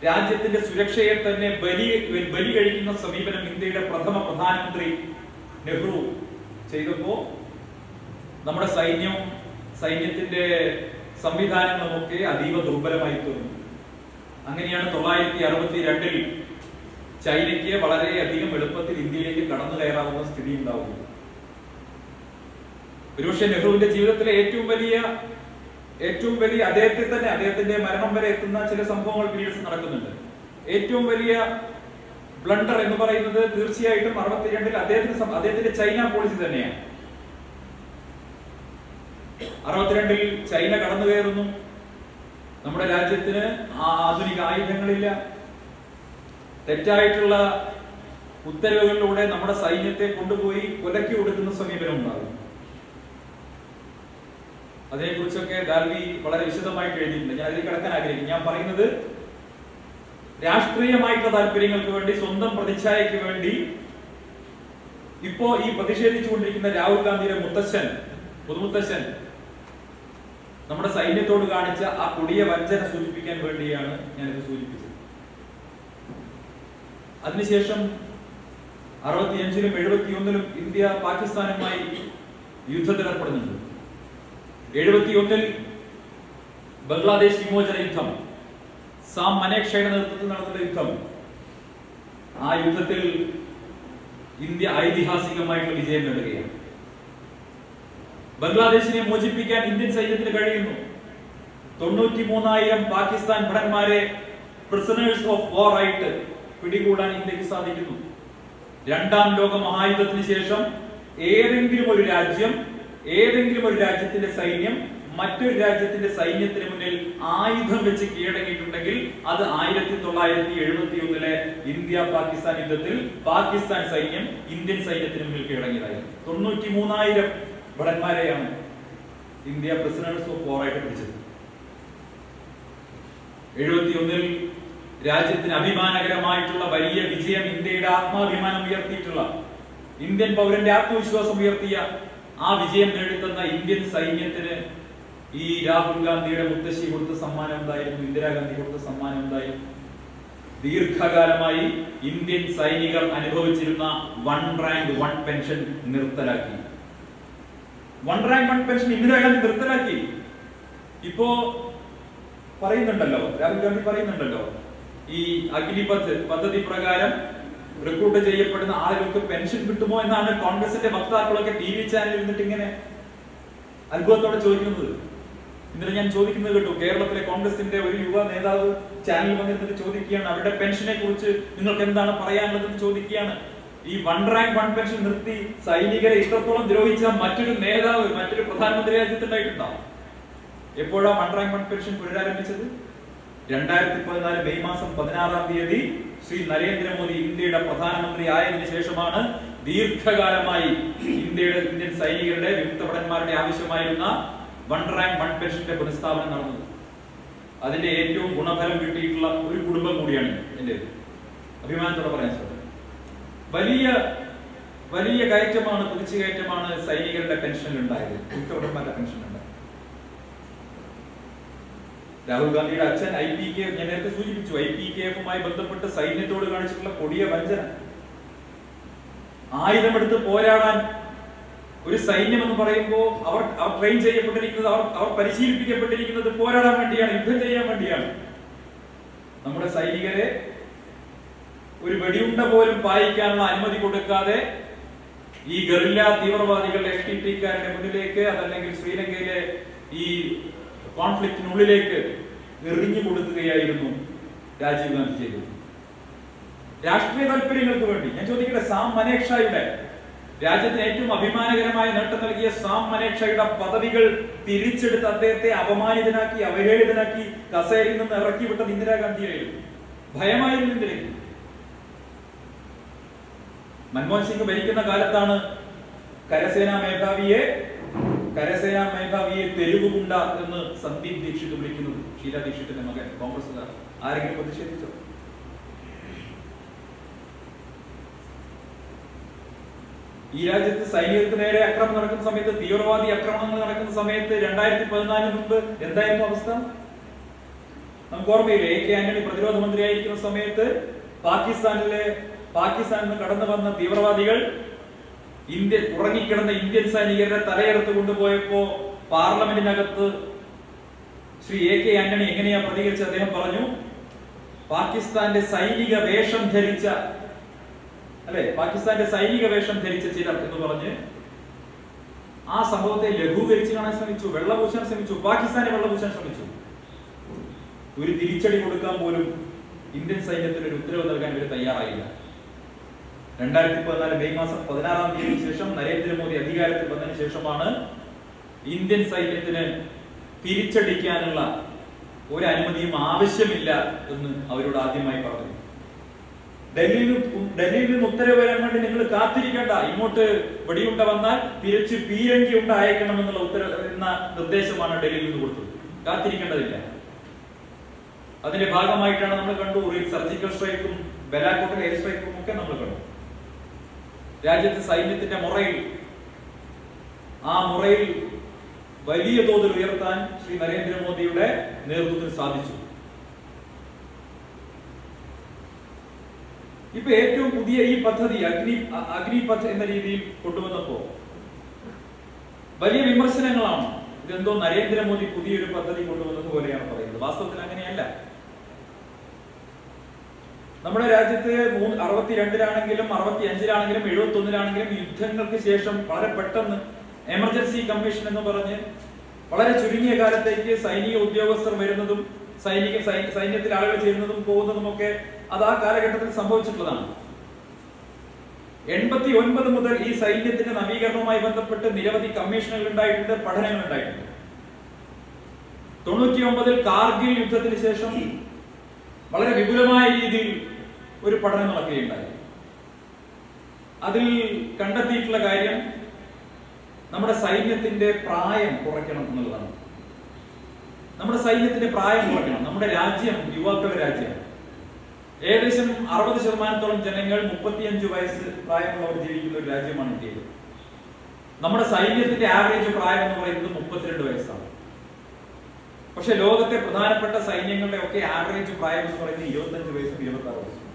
രാജ്യത്തിന്റെ സുരക്ഷയെ തന്നെ ബലി കഴിക്കുന്ന സമീപനം ഇന്ത്യയുടെ പ്രഥമ പ്രധാനമന്ത്രി നെഹ്റു ചെയ്തപ്പോ നമ്മുടെ സൈന്യത്തിന്റെ സംവിധാനങ്ങളുമൊക്കെ അതീവ ദുർബലമായി തീർന്നു. അങ്ങനെയാണ് 962-ൽ ചൈനയ്ക്ക് വളരെയധികം എളുപ്പത്തിൽ ഇന്ത്യയിലേക്ക് കടന്നു കയറാവുന്ന സ്ഥിതി ഉണ്ടാവുന്നത്. ഒരുപക്ഷെ നെഹ്റുവിന്റെ ജീവിതത്തിലെ ഏറ്റവും വലിയ അദ്ദേഹത്തിന്റെ മരണം വരെ എത്തുന്ന ചില സംഭവങ്ങൾ പിന്നീട് നടക്കുന്നുണ്ട്. ഏറ്റവും വലിയ ബ്ലണ്ടർ എന്ന് പറയുന്നത് തീർച്ചയായിട്ടും 62-ൽ അദ്ദേഹത്തിന്റെ ചൈന പോളിസി തന്നെയാണ്. 62-ൽ ചൈന കടന്നു കയറുന്നു. നമ്മുടെ രാജ്യത്തിന് ആധുനിക ആയുധങ്ങളില്ല. തെറ്റായിട്ടുള്ള ഉത്തരവുകളിലൂടെ നമ്മുടെ സൈന്യത്തെ കൊണ്ടുപോയി കൊലക്കി കൊടുക്കുന്ന സമീപനം ഉണ്ടാകും. അതിനെക്കുറിച്ചൊക്കെ ദാൽവി വളരെ വിശദമായിട്ട് എഴുതിയിട്ടുണ്ട്. ഞാൻ അതിൽ കിടക്കാൻ ആഗ്രഹിക്കും. ഞാൻ പറയുന്നത് രാഷ്ട്രീയമായിട്ടുള്ള താല്പര്യങ്ങൾക്ക് വേണ്ടി, സ്വന്തം പ്രതിച്ഛായക്ക് വേണ്ടി ഇപ്പോ ഈ പ്രതിഷേധിച്ചുകൊണ്ടിരിക്കുന്ന രാഹുൽ ഗാന്ധിയുടെ പുതുമുത്തശ്ശൻ നമ്മുടെ സൈന്യത്തോട് കാണിച്ച ആ കൊടിയ വഞ്ചന സൂചിപ്പിക്കാൻ വേണ്ടിയാണ് ഞാനിത് സൂചിപ്പിച്ചത്. അതിനുശേഷം 65-ലും 71-ലും ഇന്ത്യ പാകിസ്ഥാനുമായി യുദ്ധത്തിലേർപ്പെടുന്നുണ്ട്. 71 ബംഗ്ലാദേശ് വിമോചന യുദ്ധം, സാം മനേക്ഷയുടെ നേതൃത്വത്തിൽ നടന്ന യുദ്ധം. ആ യുദ്ധത്തിൽ ഇന്ത്യ ഐതിഹാസികമായിട്ടുള്ള വിജയം നേടുകയാണ്. ബംഗ്ലാദേശിനെ മോചിപ്പിക്കാൻ ഇന്ത്യൻ സൈന്യത്തിന് കഴിയുന്നു. 93,000 പാകിസ്ഥാൻ ഭടന്മാരെ പ്രിസണേഴ്സ് ഓഫ് വാർ ആയിട്ട് പിടികൂടാൻ ഇന്ത്യക്ക് സാധിക്കുന്നു. രണ്ടാം ലോക മഹായുദ്ധത്തിന് ശേഷം ഏതെങ്കിലും ഒരു രാജ്യത്തിന്റെ സൈന്യം മറ്റൊരു രാജ്യത്തിന്റെ സൈന്യത്തിന് മുന്നിൽ ആയുധം വെച്ച് കീഴടങ്ങിയിട്ടുണ്ടെങ്കിൽ അത് 1971 ഇന്ത്യ പാകിസ്ഥാൻ യുദ്ധത്തിൽ പാകിസ്ഥാൻ സൈന്യം ഇന്ത്യൻ സൈന്യത്തിന് മുന്നിൽ കീഴടങ്ങിയതായിരുന്നു. 93,000 ഭടന്മാരെയാണ് ഇന്ത്യ പ്രിസണേഴ്സ് ഓഫ് വാർ ആയിട്ട് പിടിച്ചത്. 71 രാജ്യത്തിന് അഭിമാനകരമായിട്ടുള്ള വലിയ വിജയം, ഇന്ത്യയുടെ ആത്മാഭിമാനം ഉയർത്തിയിട്ടുള്ള, ഇന്ത്യൻ പൗരന്റെ ആത്മവിശ്വാസം ഉയർത്തിയ ആ വിജയം നേടിത്തന്ന ഇന്ത്യൻ സൈന്യത്തിന് ഈ രാഹുൽ ഗാന്ധിയുടെ മുത്തശ്ശി കൊടുത്ത സമ്മാനം എന്തായിരുന്നു? ഇന്ദിരാഗാന്ധി കൊടുത്ത സമ്മാനം എന്തായിരുന്നു? ദീർഘകാലമായി ഇന്ത്യൻ സൈനികർ അനുഭവിച്ചിരുന്ന 1 റാങ്ക് 1 പെൻഷൻ നിർത്തലാക്കി. 1 റാങ്ക് 1 പെൻഷൻ ഇന്ദിരാഗാന്ധി നിർത്തലാക്കി. ഇപ്പോ പറയുന്നുണ്ടല്ലോ, രാഹുൽ ഗാന്ധി പറയുന്നുണ്ടല്ലോ, ഈ അഗ്നിപഥ് പദ്ധതി പ്രകാരം റിക്രൂട്ട് ചെയ്യപ്പെടുന്ന ആളുകൾക്ക് പെൻഷൻ കിട്ടുമോ എന്നാണ് കോൺഗ്രസിന്റെ വക്താക്കളൊക്കെ TV ചാനലിൽ ഇരുന്നിട്ട് ഇങ്ങനെ അത്ഭുതത്തോടെ ചോദിക്കുന്നത്. ഇന്നലെ ഞാൻ ചോദിക്കുന്നത് കേട്ടു, കേരളത്തിലെ കോൺഗ്രസിന്റെ ഒരു യുവ നേതാവ് ചാനലിൽ വന്നിരുന്നിട്ട് ചോദിക്കുകയാണ്, അവരുടെ പെൻഷനെ കുറിച്ച് നിങ്ങൾക്ക് എന്താണ് പറയാനുള്ളതെന്ന് ചോദിക്കുകയാണ്. ഈ 1 റാങ്ക് 1 പെൻഷൻ നിർത്തി സൈനികരെ ഇത്രത്തോളം ദ്രോഹിച്ച മറ്റൊരു നേതാവ്, മറ്റൊരു പ്രധാനമന്ത്രി രാജ്യത്തുണ്ടായിട്ടുണ്ടാവും. എപ്പോഴാണ് 1 റാങ്ക് 1 പെൻഷൻ പുനരാരംഭിച്ചത്? 2014 മെയ് മാസം 16-ാം തീയതി ശ്രീ നരേന്ദ്രമോദി ഇന്ത്യയുടെ പ്രധാനമന്ത്രി ആയതിനു ശേഷമാണ് ദീർഘകാലമായി ഇന്ത്യൻ സൈനികരുടെ, വിമുക്ത ഭടന്മാരുടെ ആവശ്യമായിരുന്ന 1 റാങ്ക് 1 പെൻഷന്റെ പുനഃസ്ഥാപനം നടന്നത്. അതിന്റെ ഏറ്റവും ഗുണഫലം കിട്ടിയിട്ടുള്ള ഒരു കുടുംബം കൂടിയാണ് എന്റെ അഭിമാനത്തോടെ പറയാൻ സാധിക്കും. വലിയ കയറ്റമാണ്, കുതിച്ചുകയറ്റമാണ് സൈനികരുടെ പെൻഷനിൽ ഉണ്ടായത്, വിമുക്ത ഭടന്മാരുടെ പെൻഷനിൽ ഉണ്ടായത്. രാഹുൽ ഗാന്ധിയുടെ അച്ഛൻ IPKF, ഞാൻ നേരത്തെ സൂചിപ്പിച്ചു, IPKF-മായി ബന്ധപ്പെട്ട് സൈന്യത്തോട് കാണിച്ചിട്ടുള്ള കൊടിയ വഞ്ചന. ആയുധമെടുത്ത് പോരാടാൻ ഒരു സൈന്യം എന്ന് പറയുമ്പോൾ അവർ ട്രെയിൻ ചെയ്യപ്പെട്ടിരിക്കുന്നത്, അവർ പരിശീലിപ്പിക്കപ്പെട്ടിരിക്കുന്നത് പോരാടാൻ വേണ്ടിയാണ്, യുദ്ധം ചെയ്യാൻ വേണ്ടിയാണ്. നമ്മുടെ സൈനികരെ ഒരു വെടിയുണ്ട പോലും പായിക്കാനുള്ള അനുമതി കൊടുക്കാതെ ഈ ഗറില്ല തീവ്രവാദികളുടെ FTT-ക്കാരുടെ മുന്നിലേക്ക്, അതല്ലെങ്കിൽ ശ്രീലങ്കയിലെ ഈ കോൺഫ്ലിക്റ്റിനുള്ളിലേക്ക് എറിഞ്ഞു കൊടുക്കുകയായിരുന്നു രാജീവ് ഗാന്ധി ചെയ്തത്. രാഷ്ട്രീയ താല്പര്യങ്ങൾക്ക് വേണ്ടി. ഞാൻ ചോദിക്കട്ടെ, സാം മനേക്ഷയുടെ, രാജ്യത്തിന് ഏറ്റവും അഭിമാനകരമായ നേട്ടം നൽകിയ സാം മനേക്ഷയുടെ പദവികൾ തിരിച്ചെടുത്ത് അദ്ദേഹത്തെ അപമാനിതനാക്കി, അവഹേളിതനാക്കി കസേരയിൽ നിന്ന് ഇറക്കി വിട്ടത് ഇന്ദിരാഗാന്ധിയായിരുന്നു. ഭയമായിരുന്നു ഇന്ത്യക്ക്. മൻമോഹൻ സിംഗ് ഭരിക്കുന്ന കാലത്താണ് കരസേനാ മേധാവിയെ തെരുവുകുണ്ട എന്ന് സന്ദീപ് ദീക്ഷിത് വിളിക്കുന്നത്. ഷീല ദീക്ഷിത്തിന്റെ മകൻ, കോൺഗ്രസ്സുകാർ. ആരെങ്കിലും പ്രതിഷേധിച്ചോ? ഈ രാജ്യത്ത് സൈനികർക്ക് നേരെ അക്രമം നടക്കുന്ന സമയത്ത്, തീവ്രവാദി ആക്രമണങ്ങൾ നടക്കുന്ന സമയത്ത് 2014 മുമ്പ് എന്തായിരുന്നു അവസ്ഥ? നമുക്ക് ഓർമ്മയില്ലേ, AK ആന്റണി പ്രതിരോധ മന്ത്രിയായിരിക്കുന്ന സമയത്ത് പാകിസ്ഥാനിൽ നിന്ന് കടന്നു വന്ന തീവ്രവാദികൾ ഉറങ്ങിക്കിടന്ന ഇന്ത്യൻ സൈനികരുടെ തലയെടുത്ത് കൊണ്ടുപോയപ്പോ പാർലമെന്റിനകത്ത് ശ്രീ AK ആന്റണി എങ്ങനെയാ പ്രതികരിച്ച് അദ്ദേഹം പറഞ്ഞു, പാകിസ്ഥാന്റെ സൈനിക വേഷം ധരിച്ച ചിലർ എന്ന് പറഞ്ഞ് ആ സംഭവത്തെ ലഘൂകരിച്ച് കാണാൻ ശ്രമിച്ചു, വെള്ളപൂശാൻ ശ്രമിച്ചു, പാകിസ്ഥാനെ വെള്ളപൂശാൻ ശ്രമിച്ചു. ഒരു തിരിച്ചടി കൊടുക്കാൻ പോലും ഇന്ത്യൻ സൈന്യത്തിന് ഒരു ഉത്തരവ് നൽകാൻ ഇവർ തയ്യാറായില്ല. 2014 മെയ് മാസം 16-ാം തീയതിക്ക് ശേഷം നരേന്ദ്രമോദി അധികാരത്തിൽ വന്നതിന് ശേഷമാണ് ഇന്ത്യൻ സൈന്യത്തിന് തിരിച്ചടിക്കാനുള്ള ഒരു അനുമതിയും ആവശ്യമില്ല എന്ന് അവരോട് ആദ്യമായി പറഞ്ഞു. ഡൽഹിയിൽ നിന്ന് ഉത്തരവ് വരാൻ വേണ്ടി നിങ്ങൾ കാത്തിരിക്കേണ്ട, ഇങ്ങോട്ട് വെടിയുണ്ട വന്നാൽ തിരിച്ച് പീരങ്കി ഉണ്ട അയക്കണം എന്നുള്ള നിർദ്ദേശമാണ് ഡൽഹിയിൽ നിന്ന് കൊടുത്തത്. കാത്തിരിക്കേണ്ടതില്ല. അതിന്റെ ഭാഗമായിട്ടാണ് നമ്മൾ കണ്ടു സർജിക്കൽ സ്ട്രൈക്കും ബലാക്കോട്ടിലെ എയർ സ്ട്രൈക്കും ഒക്കെ നമ്മൾ കണ്ടു. രാജ്യത്തെ സൈന്യത്തിന്റെ മുറയിൽ വലിയ തോതിൽ ഉയർത്താൻ ശ്രീ നരേന്ദ്രമോദിയുടെ നേതൃത്വത്തിൽ സാധിച്ചു. ഇപ്പൊ ഏറ്റവും പുതിയ ഈ പദ്ധതി അഗ്നിപഥ് എന്ന രീതിയിൽ കൊണ്ടുവന്നപ്പോ വലിയ വിമർശനങ്ങളാണ്. ഇതെന്തോ നരേന്ദ്രമോദി പുതിയൊരു പദ്ധതി കൊണ്ടുവന്നത് പോലെയാണ് പറയുന്നത്. വാസ്തവത്തിൽ അങ്ങനെയല്ല. നമ്മുടെ രാജ്യത്ത് 62-ലാണെങ്കിലും 65-ലാണെങ്കിലും 71-ലാണെങ്കിലും യുദ്ധങ്ങൾക്ക് ശേഷം വളരെ പെട്ടെന്ന് എമർജൻസി കമ്മീഷൻ എന്ന് പറഞ്ഞ് വളരെ ചുരുങ്ങിയ കാലത്തേക്ക് സൈനിക ഉദ്യോഗസ്ഥർ വരുന്നതും സൈന്യത്തിൽ ആളുകൾ ചേരുന്നതും പോകുന്നതും ഒക്കെ അത് ആ കാലഘട്ടത്തിൽ സംഭവിച്ചിട്ടുള്ളതാണ്. 89 മുതൽ ഈ സൈന്യത്തിന്റെ നവീകരണവുമായി ബന്ധപ്പെട്ട് നിരവധി കമ്മീഷനുകൾ ഉണ്ടായിട്ടുണ്ട്, പഠനങ്ങൾ ഉണ്ടായിട്ടുണ്ട്. 99-ൽ കാർഗിൽ യുദ്ധത്തിന് ശേഷം വളരെ വിപുലമായ രീതിയിൽ ഒരു പഠനം നടക്കുകയുണ്ടായി. അതിൽ കണ്ടെത്തിയിട്ടുള്ള കാര്യം നമ്മുടെ സൈന്യത്തിന്റെ പ്രായം കുറയ്ക്കണം എന്നുള്ളതാണ്. നമ്മുടെ സൈന്യത്തിന്റെ പ്രായം കുറയ്ക്കണം. നമ്മുടെ രാജ്യം യുവാക്കളുടെ രാജ്യമാണ്. ഏകദേശം 60% ജനങ്ങൾ 35 വയസ്സ് പ്രായമുള്ളവർ ജീവിക്കുന്ന ഒരു രാജ്യമാണ് ഇന്ത്യയിൽ. നമ്മുടെ സൈന്യത്തിന്റെ ആവറേജ് പ്രായം എന്ന് പറയുന്നത് 32 വയസ്സാണ്. പക്ഷെ ലോകത്തെ പ്രധാനപ്പെട്ട സൈന്യങ്ങളുടെ ഒക്കെ ആവറേജ് പ്രായം എന്ന് പറയുന്നത് 25 വയസ്സും 26 വയസ്സും.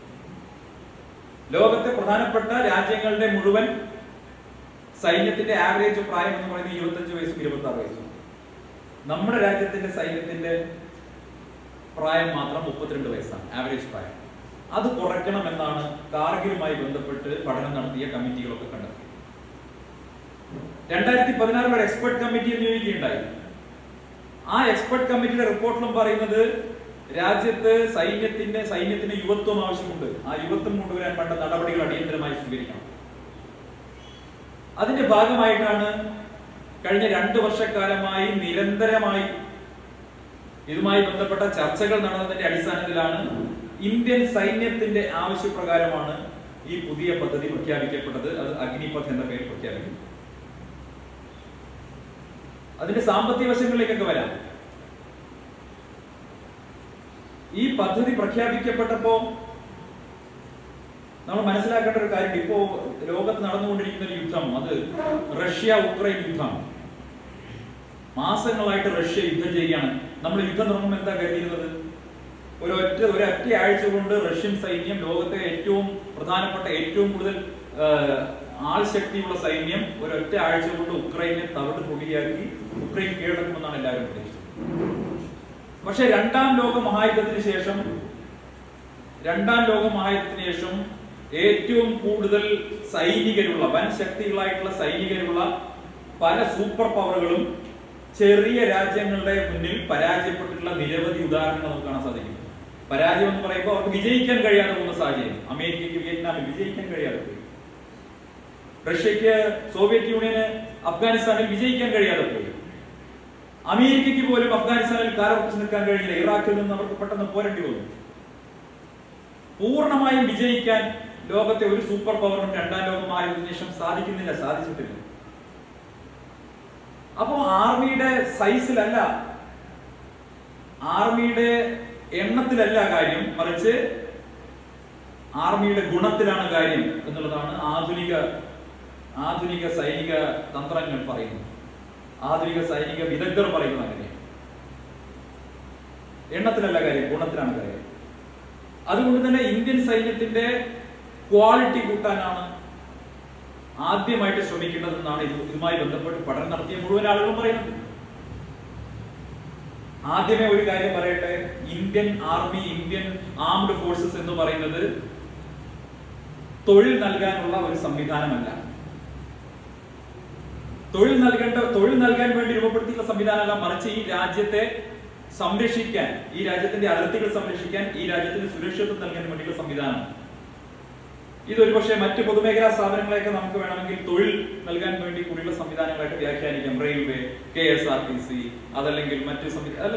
ലോകത്തെ പ്രധാനപ്പെട്ട രാജ്യങ്ങളുടെ മുഴുവൻ സൈന്യത്തിന്റെ ആവറേജ് പ്രായം എന്ന് പറയുന്നത് 25 വയസ്സും 26 വയസ്സും. നമ്മുടെ രാജ്യത്തിന്റെ സൈന്യത്തിന്റെ പ്രായം മാത്രം 32 വയസ്സാണ് ആവറേജ് പ്രായം. അത് കുറയ്ക്കണമെന്നാണ് കാർഗിലുമായി ബന്ധപ്പെട്ട് പഠനം നടത്തിയ കമ്മിറ്റികളൊക്കെ കണ്ടെത്തിയത്. 2016 ഒരു എക്സ്പെർട്ട് കമ്മിറ്റിയെ നിയോഗിക്കുകയുണ്ടായി. ആ എക്സ്പെർട്ട് കമ്മിറ്റിയുടെ റിപ്പോർട്ടിലും പറയുന്നത് രാജ്യത്ത് സൈന്യത്തിന് യുവത്വം ആവശ്യമുണ്ട്. ആ യുവത്വം കൊണ്ടുവരാൻ വേണ്ട നടപടികൾ അടിയന്തരമായി സ്വീകരിക്കണം. അതിന്റെ ഭാഗമായിട്ടാണ് കഴിഞ്ഞ 2 വർഷക്കാലമായി നിരന്തരമായി ഇതുമായി ബന്ധപ്പെട്ട ചർച്ചകൾ നടന്നതിന്റെ അടിസ്ഥാനത്തിലാണ് ഇന്ത്യൻ സൈന്യത്തിന്റെ ആവശ്യപ്രകാരമാണ് ഈ പുതിയ പദ്ധതി പ്രഖ്യാപിക്കപ്പെട്ടത്. അത് അഗ്നിപഥ് എന്ന പേര് പ്രഖ്യാപിക്കുന്നു. അതിന്റെ സാമ്പത്തിക വശങ്ങളിലേക്കൊക്കെ വരാം. ഈ പദ്ധതി പ്രഖ്യാപിക്കപ്പെട്ടപ്പോ നമ്മൾ മനസ്സിലാക്കേണ്ട ഒരു കാര്യം, ഇപ്പോ ലോകത്ത് നടന്നുകൊണ്ടിരിക്കുന്ന ഒരു യുദ്ധം, അത് റഷ്യ-ഉക്രൈൻ യുദ്ധമാണ്. മാസങ്ങളായിട്ട് റഷ്യ യുദ്ധം ചെയ്യുകയാണ്. നമ്മൾ യുദ്ധം തുടങ്ങുമ്പോൾ എന്താ കരുതിയിരുന്നത്? ഒരൊറ്റ ആഴ്ച കൊണ്ട് റഷ്യൻ സൈന്യം, ലോകത്തെ ഏറ്റവും പ്രധാനപ്പെട്ട ഏറ്റവും കൂടുതൽ ആൾ ശക്തിയുള്ള സൈന്യം, ഒരൊറ്റ ആഴ്ച കൊണ്ട് ഉക്രൈനെ തവിട് പൊടിയാക്കി ഉക്രൈൻ കീഴടക്കുമെന്നാണ് എല്ലാവരും പ്രതീക്ഷിച്ചത്. പക്ഷെ രണ്ടാം ലോക മഹായുദ്ധത്തിന് ശേഷം ഏറ്റവും കൂടുതൽ സൈനികരുള്ള, വൻ ശക്തികളായിട്ടുള്ള സൈനികരുള്ള പല സൂപ്പർ പവറുകളും ചെറിയ രാജ്യങ്ങളുടെ മുന്നിൽ പരാജയപ്പെട്ടിട്ടുള്ള നിരവധി ഉദാഹരണങ്ങൾ നമുക്ക് കാണാൻ സാധിക്കും. പരാജയം എന്ന് പറയുമ്പോൾ അവർക്ക് വിജയിക്കാൻ കഴിയാതെ പോകുന്ന സാഹചര്യം. അമേരിക്കയ്ക്ക് വിയറ്റ്നാമിൽ വിജയിക്കാൻ കഴിയാതെ പോയി. റഷ്യക്ക്, സോവിയറ്റ് യൂണിയന് അഫ്ഗാനിസ്ഥാനിൽ വിജയിക്കാൻ കഴിയാതെ പോയി. അമേരിക്കയ്ക്ക് പോലും അഫ്ഗാനിസ്ഥാനിൽ കാലുറപ്പിച്ച് നിൽക്കാൻ കഴിഞ്ഞില്ല. ഇറാഖിൽ നിന്ന് അവർക്ക് പെട്ടെന്ന് പോരേണ്ടി വന്നു. പൂർണ്ണമായും വിജയിക്കാൻ ലോകത്തെ ഒരു സൂപ്പർ പവറിനും രണ്ടാം ലോക മഹായുദ്ധത്തിന് ശേഷം സാധിച്ചിട്ടില്ല. അപ്പോ ആർമിയുടെ സൈസിലല്ല, ആർമിയുടെ എണ്ണത്തിലല്ല കാര്യം, മറിച്ച് ആർമിയുടെ ഗുണത്തിലാണ് കാര്യം എന്നുള്ളതാണ് ആധുനിക സൈനിക തന്ത്രങ്ങൾ പറയുന്നത്. ആധുനിക സൈനിക വിദഗ്ധർ പറയുന്നത് അങ്ങനെയാണ്. എണ്ണത്തിലല്ല കാര്യം, ഗുണത്തിലാണ് കാര്യം. അതുകൊണ്ട് തന്നെ ഇന്ത്യൻ സൈന്യത്തിന്റെ ക്വാളിറ്റി കൂട്ടാനാണ് ആദ്യമായിട്ട് ശ്രമിക്കേണ്ടതെന്നാണ് ഇതുമായി ബന്ധപ്പെട്ട് പഠനം നടത്തിയ മുഴുവൻ ആളുകളും പറയുന്നത്. ആദ്യമേ ഒരു കാര്യം പറയട്ടെ, Indian army, Indian armed forces എന്ന് പറയുന്നത് തൊഴിൽ നൽകാനുള്ള ഒരു സംവിധാനമല്ല. തൊഴിൽ നൽകാൻ വേണ്ടി രൂപപ്പെടുത്തിയിട്ടുള്ള സംവിധാനമല്ല, മറിച്ച് ഈ രാജ്യത്തെ സംരക്ഷിക്കാൻ, ഈ രാജ്യത്തിന്റെ അതിർത്തികൾ സംരക്ഷിക്കാൻ, ഈ രാജ്യത്തിന് സുരക്ഷിതത്വം നൽകാൻ വേണ്ടിയുള്ള സംവിധാനം. ഇതൊരു പക്ഷേ മറ്റ് പൊതുമേഖലാ സ്ഥാപനങ്ങളെയൊക്കെ നമുക്ക് വേണമെങ്കിൽ തൊഴിൽ നൽകാൻ വേണ്ടി കൂടിയുള്ള സംവിധാനങ്ങളായിട്ട് വ്യാഖ്യാനിക്കാം. റെയിൽവേ, KSRTC, അതല്ലെങ്കിൽ മറ്റ്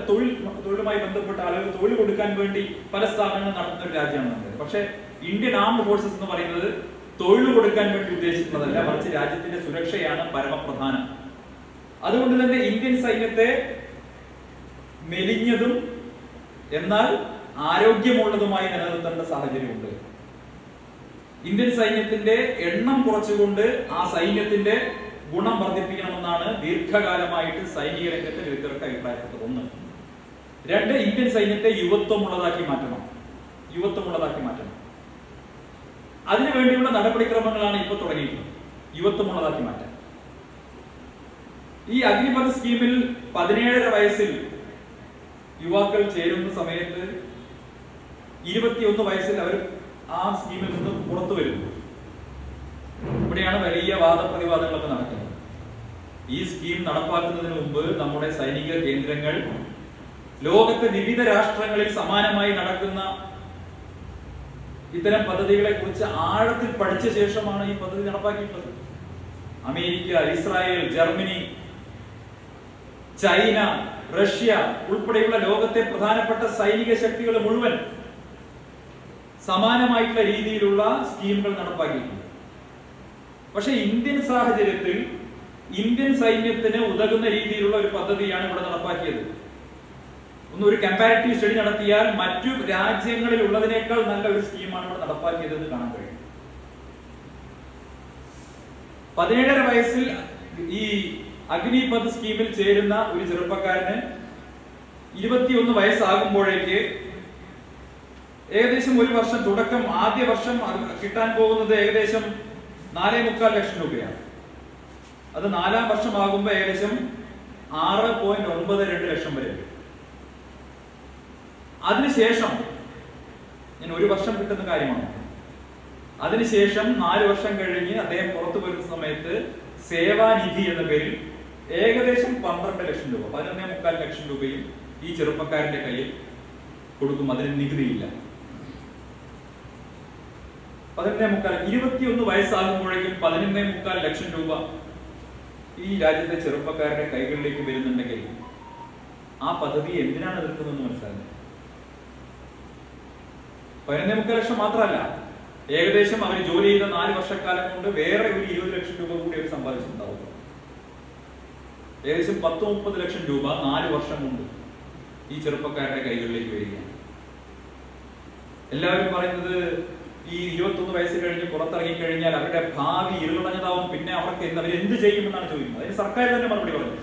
തൊഴിലുമായി ബന്ധപ്പെട്ട ആളുകൾ തൊഴിൽ കൊടുക്കാൻ വേണ്ടി പല സ്ഥാപനങ്ങളും നടത്തുന്ന ഒരു രാജ്യമാണ് നമ്മുടെ. പക്ഷേ ഇന്ത്യൻ ആംഡ് ഫോഴ്സസ് എന്ന് പറയുന്നത് തൊഴിൽ കൊടുക്കാൻ വേണ്ടി ഉദ്ദേശിക്കുന്നതല്ല, മറിച്ച് രാജ്യത്തിന്റെ സുരക്ഷയാണ് പരമപ്രധാനം. അതുകൊണ്ട് തന്നെ ഇന്ത്യൻ സൈന്യത്തെ മെലിഞ്ഞതും എന്നാൽ ആരോഗ്യമുള്ളതുമായി നിലനിർത്തേണ്ട സാഹചര്യമുണ്ട്. ഇന്ത്യൻ സൈന്യത്തിന്റെ എണ്ണം കുറച്ചുകൊണ്ട് ആ സൈന്യത്തിന്റെ ഗുണം വർദ്ധിപ്പിക്കണമെന്നാണ് ദീർഘകാലമായിട്ട് സൈനിക രംഗത്തെ വിദഗ്ധർക്ക് അഭിപ്രായപ്പെട്ടത്. 1. 2, ഇന്ത്യൻ സൈന്യത്തെ യുവത്വമുള്ളതാക്കി മാറ്റണം. അതിനുവേണ്ടിയുള്ള നടപടിക്രമങ്ങളാണ് ഇപ്പോൾ തുടങ്ങിയിട്ടുള്ളത്. യുവത്വമുള്ളതാക്കി മാറ്റാൻ. ഈ അഗ്നിപഥ് സ്കീമിൽ 17.5 വയസ്സിൽ യുവാക്കൾ ചേരുന്ന സമയത്ത് 21 വയസ്സിൽ അവർ ആ സ്കീമിൽ നിന്ന് പുറത്തു വരുന്നു. ഇവിടെയാണ് വലിയ വാദപ്രതിവാദങ്ങളൊക്കെ നടക്കുന്നത്. ഈ സ്കീം നടപ്പാക്കുന്നതിന് മുമ്പ് നമ്മുടെ സൈനിക കേന്ദ്രങ്ങൾ ലോകത്തെ വിവിധ രാഷ്ട്രങ്ങളിൽ സമാനമായി നടക്കുന്ന ഇത്തരം പദ്ധതികളെ കുറിച്ച് ആഴത്തിൽ പഠിച്ച ശേഷമാണ് ഈ പദ്ധതി നടപ്പാക്കിയിട്ടുള്ളത്. America, Israel, Germany, China, Russia ഉൾപ്പെടെയുള്ള ലോകത്തെ പ്രധാനപ്പെട്ട സൈനിക ശക്തികൾ മുഴുവൻ സമാനമായിട്ടുള്ള രീതിയിലുള്ള സ്കീമുകൾ നടപ്പാക്കിയിട്ടുണ്ട്. പക്ഷെ ഇന്ത്യൻ സാഹചര്യത്തിൽ ഇന്ത്യൻ സൈന്യത്തിന് ഉതകുന്ന രീതിയിലുള്ള ഒരു പദ്ധതിയാണ് ഇവിടെ നടപ്പാക്കിയത്. ഒരു കമ്പാരിറ്റീവ് സ്റ്റഡി നടത്തിയാൽ മറ്റു രാജ്യങ്ങളിൽ ഉള്ളതിനേക്കാൾ നല്ല ഒരു സ്കീമാണ് ഇവിടെ നടപ്പാക്കിയത് എന്ന് കാണാൻ കഴിയും. 17.5 വയസ്സിൽ ഈ അഗ്നിപഥ് സ്കീമിൽ ചേരുന്ന ഒരു ചെറുപ്പക്കാരന് 21 വയസ്സാകുമ്പോഴേക്ക് ഏകദേശം ഒരു വർഷം തുടക്കം ആദ്യ വർഷം കിട്ടാൻ പോകുന്നത് ഏകദേശം 4.25 ലക്ഷം രൂപയാണ്. അത് 4-ാം വർഷമാകുമ്പോൾ ഏകദേശം 6.92 ലക്ഷം വരെ. അതിനുശേഷം ഞാൻ ഒരു വർഷം കിട്ടുന്ന കാര്യമാണ്. അതിനുശേഷം 4 വർഷം കഴിഞ്ഞ് അദ്ദേഹം പുറത്തു വരുന്ന സമയത്ത് സേവാനിധി എന്ന പേരിൽ ഏകദേശം 12 ലക്ഷം രൂപ, 11.25 ലക്ഷം രൂപയും ഈ ചെറുപ്പക്കാരന്റെ കയ്യിൽ കൊടുക്കും. അതിന് നികുതിയില്ല. 21 വയസ്സാകുമ്പോഴേക്കും 11.25 ലക്ഷം രൂപ ഈ രാജ്യത്തെ ചെറുപ്പക്കാരുടെ കൈകളിലേക്ക് വരുന്നുണ്ടെങ്കിൽ ആ പദ്ധതി എന്തിനാണ് എതിർക്കുന്നതെന്ന് മനസ്സിലാകുന്നത്. 11.25 ലക്ഷം മാത്രമല്ല, ഏകദേശം അവർ ജോലി ചെയ്ത 4 വർഷക്കാലം കൊണ്ട് വേറെ ഒരു 20 ലക്ഷം രൂപ കൂടി അവർ സമ്പാദിച്ചിട്ടുണ്ടാവും. ഏകദേശം 10-30 ലക്ഷം രൂപ 4 വർഷം കൊണ്ട് ഈ ചെറുപ്പക്കാരുടെ കൈകളിലേക്ക് വരികയാണ്. എല്ലാവരും പറയുന്നത് ഈ 21 വയസ്സ് കഴിഞ്ഞ് പുറത്തിറങ്ങി കഴിഞ്ഞാൽ അവരുടെ ഭാവി ഇരുളടഞ്ഞതാവും, പിന്നെ അവർക്ക് അവരെന്ത് ചെയ്യുമെന്നാണ് ചോദിക്കുന്നത്. അതിന് സർക്കാർ തന്നെ മറുപടി പറഞ്ഞു.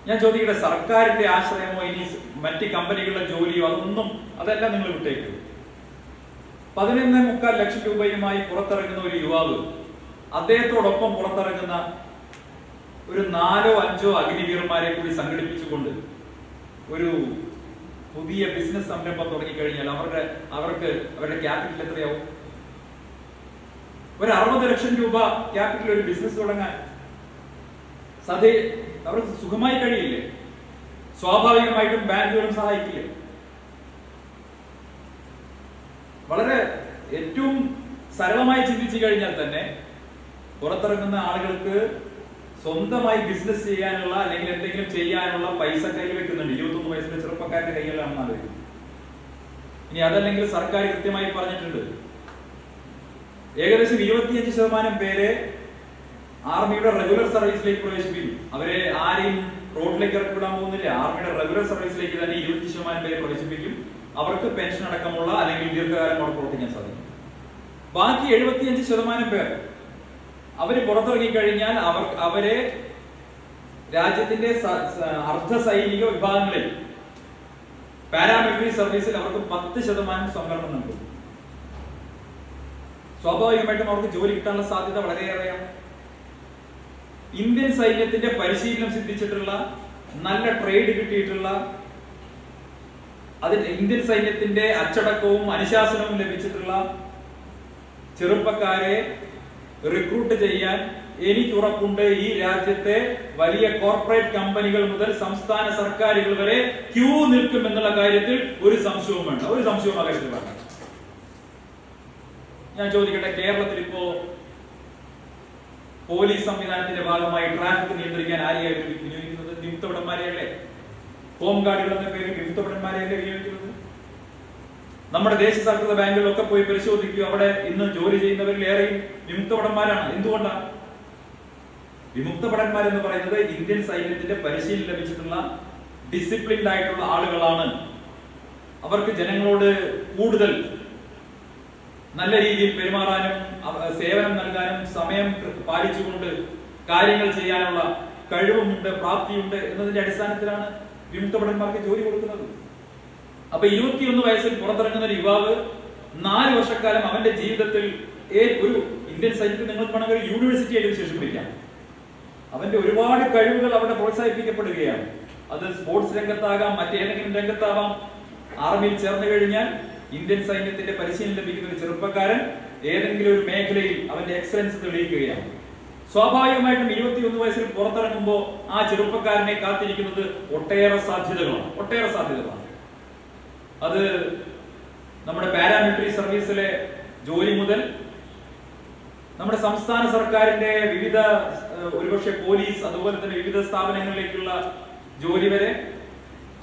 ഞാൻ ചോദിക്കട്ടെ, സർക്കാരിന്റെ ആശ്രയമോ ഇനി മറ്റ് കമ്പനികളുടെ ജോലിയോ അതെല്ലാം നിങ്ങൾ വിട്ടേക്കും. 11.25 ലക്ഷം രൂപയുമായി പുറത്തിറങ്ങുന്ന ഒരു യുവാവ് അദ്ദേഹത്തോടൊപ്പം പുറത്തിറങ്ങുന്ന ഒരു 4-5 അഗ്നിവീരന്മാരെ കൂടി സംഘടിപ്പിച്ചുകൊണ്ട് ഒരു പുതിയ ബിസിനസ് സംരംഭം തുടങ്ങിക്കഴിഞ്ഞാൽ അവർക്ക് അവരുടെ ക്യാപിറ്റൽ എത്രയാവും? ഒരു 60 ലക്ഷം രൂപ ക്യാപിറ്റൽ ഒരു ബിസിനസ് തുടങ്ങാൻ അവർക്ക് സുഖമായി കഴിയില്ലേ? സ്വാഭാവികമായിട്ടും ബാങ്കുകളും സഹായിക്കില്ലേ? വളരെ ഏറ്റവും സരളമായി ചിന്തിച്ചു കഴിഞ്ഞാൽ തന്നെ പുറത്തിറങ്ങുന്ന ആളുകൾക്ക് സ്വന്തമായി ബിസിനസ് ചെയ്യാനുള്ള അല്ലെങ്കിൽ എന്തെങ്കിലും ചെയ്യാനുള്ള പൈസ കയ്യിൽ വെക്കുന്നുണ്ട്. 21 വയസ്സിന്റെ ചെറുപ്പക്കാരുടെ കയ്യിലാണെന്ന് ആലോചിക്കും. ഇനി അതല്ലെങ്കിൽ സർക്കാർ കൃത്യമായി പറഞ്ഞിട്ടുണ്ട്, ഏകദേശം 25% പേരെ ആർമിയുടെ റെഗുലർ സർവീസിലേക്ക് പ്രവേശിപ്പിക്കും. അവരെ ആരെയും റോഡിലേക്ക് ഇറക്കിവിടാൻ പോകുന്നില്ല. ആർമിയുടെ റെഗുലർ സർവീസിലേക്ക് തന്നെ 20% പേരെ പ്രവേശിപ്പിക്കും. അവർക്ക് പെൻഷൻ അടക്കമുള്ള അല്ലെങ്കിൽ ദീർഘകാലം അവിടെ പ്രവർത്തിക്കാൻ സാധിക്കും. ബാക്കി 75% പേർ അവര് പുറത്തിറങ്ങി കഴിഞ്ഞാൽ അവരെ രാജ്യത്തിന്റെ അർദ്ധ സൈനിക വിഭാഗങ്ങളിൽ പാരാമിലിറ്ററി സർവീസിൽ അവർക്ക് 10% സംവരണം നൽകും. സ്വാഭാവികമായിട്ടും അവർക്ക് ജോലി കിട്ടാനുള്ള സാധ്യത വളരെയേറെയാണ്. ഇന്ത്യൻ സൈന്യത്തിന്റെ പരിശീലനം സിദ്ധിച്ചിട്ടുള്ള, നല്ല ട്രേഡ് കിട്ടിയിട്ടുള്ള, അതിൽ ഇന്ത്യൻ സൈന്യത്തിന്റെ അച്ചടക്കവും അനുശാസനവും ലഭിച്ചിട്ടുള്ള ചെറുപ്പക്കാരെ റിക്രൂട്ട് ചെയ്യാൻ എനിക്ക് ഉറപ്പുണ്ട് ഈ രാജ്യത്തെ വലിയ കോർപ്പറേറ്റ് കമ്പനികൾ മുതൽ സംസ്ഥാന സർക്കാരുകൾ വരെ ക്യൂ നിൽക്കുമെന്നുള്ള കാര്യത്തിൽ ഒരു സംശയവും വേണ്ട. ഒരു സംശയവും അകാര്യത്തിൽ വേണ്ട. ഞാൻ ചോദിക്കട്ടെ, കേരളത്തിൽ ഇപ്പോ പോലീസ് സംവിധാനത്തിന്റെ ഭാഗമായി ട്രാഫിക് നിയന്ത്രിക്കാൻ ആരെയാണ് വിനിയോഗിക്കുന്നത്? നിയുക്തഭടന്മാരെയല്ലേ? ഹോം ഗാർഡുകൾ എന്ന പേരിൽ നിയുക്തഭടന്മാരെയല്ലേ വിനിയോഗിക്കുന്നത്? നമ്മുടെ ദേശസാൽകൃത ബാങ്കുകളിലൊക്കെ പോയി പരിശോധിക്കുക, അവിടെ ഇന്ന് ജോലി ചെയ്യുന്നവരിലേറെയും വിമുക്തഭടന്മാരാണ്. എന്തുകൊണ്ടാണ്? വിമുക്തഭടന്മാർ എന്ന് പറയുന്നത് ഇന്ത്യൻ സൈന്യത്തിന്റെ പരിശീലനം ലഭിച്ചിട്ടുള്ള ഡിസിപ്ലിൻഡ് ആയിട്ടുള്ള ആളുകളാണ്. അവർക്ക് ജനങ്ങളോട് കൂടുതൽ നല്ല രീതിയിൽ പെരുമാറാനും സേവനം നൽകാനും സമയം പാലിച്ചുകൊണ്ട് കാര്യങ്ങൾ ചെയ്യാനുള്ള കഴിവുമുണ്ട്, പ്രാപ്തിയുണ്ട് എന്നതിന്റെ അടിസ്ഥാനത്തിലാണ് വിമുക്തഭടന്മാർക്ക് ജോലി കൊടുക്കുന്നത്. അപ്പൊ 21 വയസ്സിൽ പുറത്തിറങ്ങുന്ന ഒരു യുവാവ് 4 വർഷക്കാലം അവന്റെ ജീവിതത്തിൽ ഒരു ഇന്ത്യൻ സൈന്യത്തിൽ നിങ്ങൾക്ക് വേണമെങ്കിൽ യൂണിവേഴ്സിറ്റി ആയിട്ട് വിശേഷിപ്പിക്കാം. അവന്റെ ഒരുപാട് കഴിവുകൾ അവിടെ പ്രോത്സാഹിപ്പിക്കപ്പെടുകയാണ്. അത് സ്പോർട്സ് രംഗത്താകാം, മറ്റേതെങ്കിലും രംഗത്താവാം. ആർമിയിൽ ചേർന്ന് കഴിഞ്ഞാൽ ഇന്ത്യൻ സൈന്യത്തിന്റെ പരിശീലനം ലഭിക്കുന്ന ഒരു ചെറുപ്പക്കാരൻ ഏതെങ്കിലും ഒരു മേഖലയിൽ അവന്റെ എക്സലൻസ് തെളിയിക്കുകയാണ്. സ്വാഭാവികമായിട്ടും 21 വയസ്സിൽ പുറത്തിറങ്ങുമ്പോൾ ആ ചെറുപ്പക്കാരനെ കാത്തിരിക്കുന്നത് ഒട്ടേറെ സാധ്യതകളാണ്. അത് നമ്മുടെ പാരാമിലിറ്ററി സർവീസിലെ ജോലി മുതൽ നമ്മുടെ സംസ്ഥാന സർക്കാരിന്റെ വിവിധ ഒരുപക്ഷെ പോലീസ്, അതുപോലെ തന്നെ വിവിധ സ്ഥാപനങ്ങളിലേക്കുള്ള ജോലി വരെ,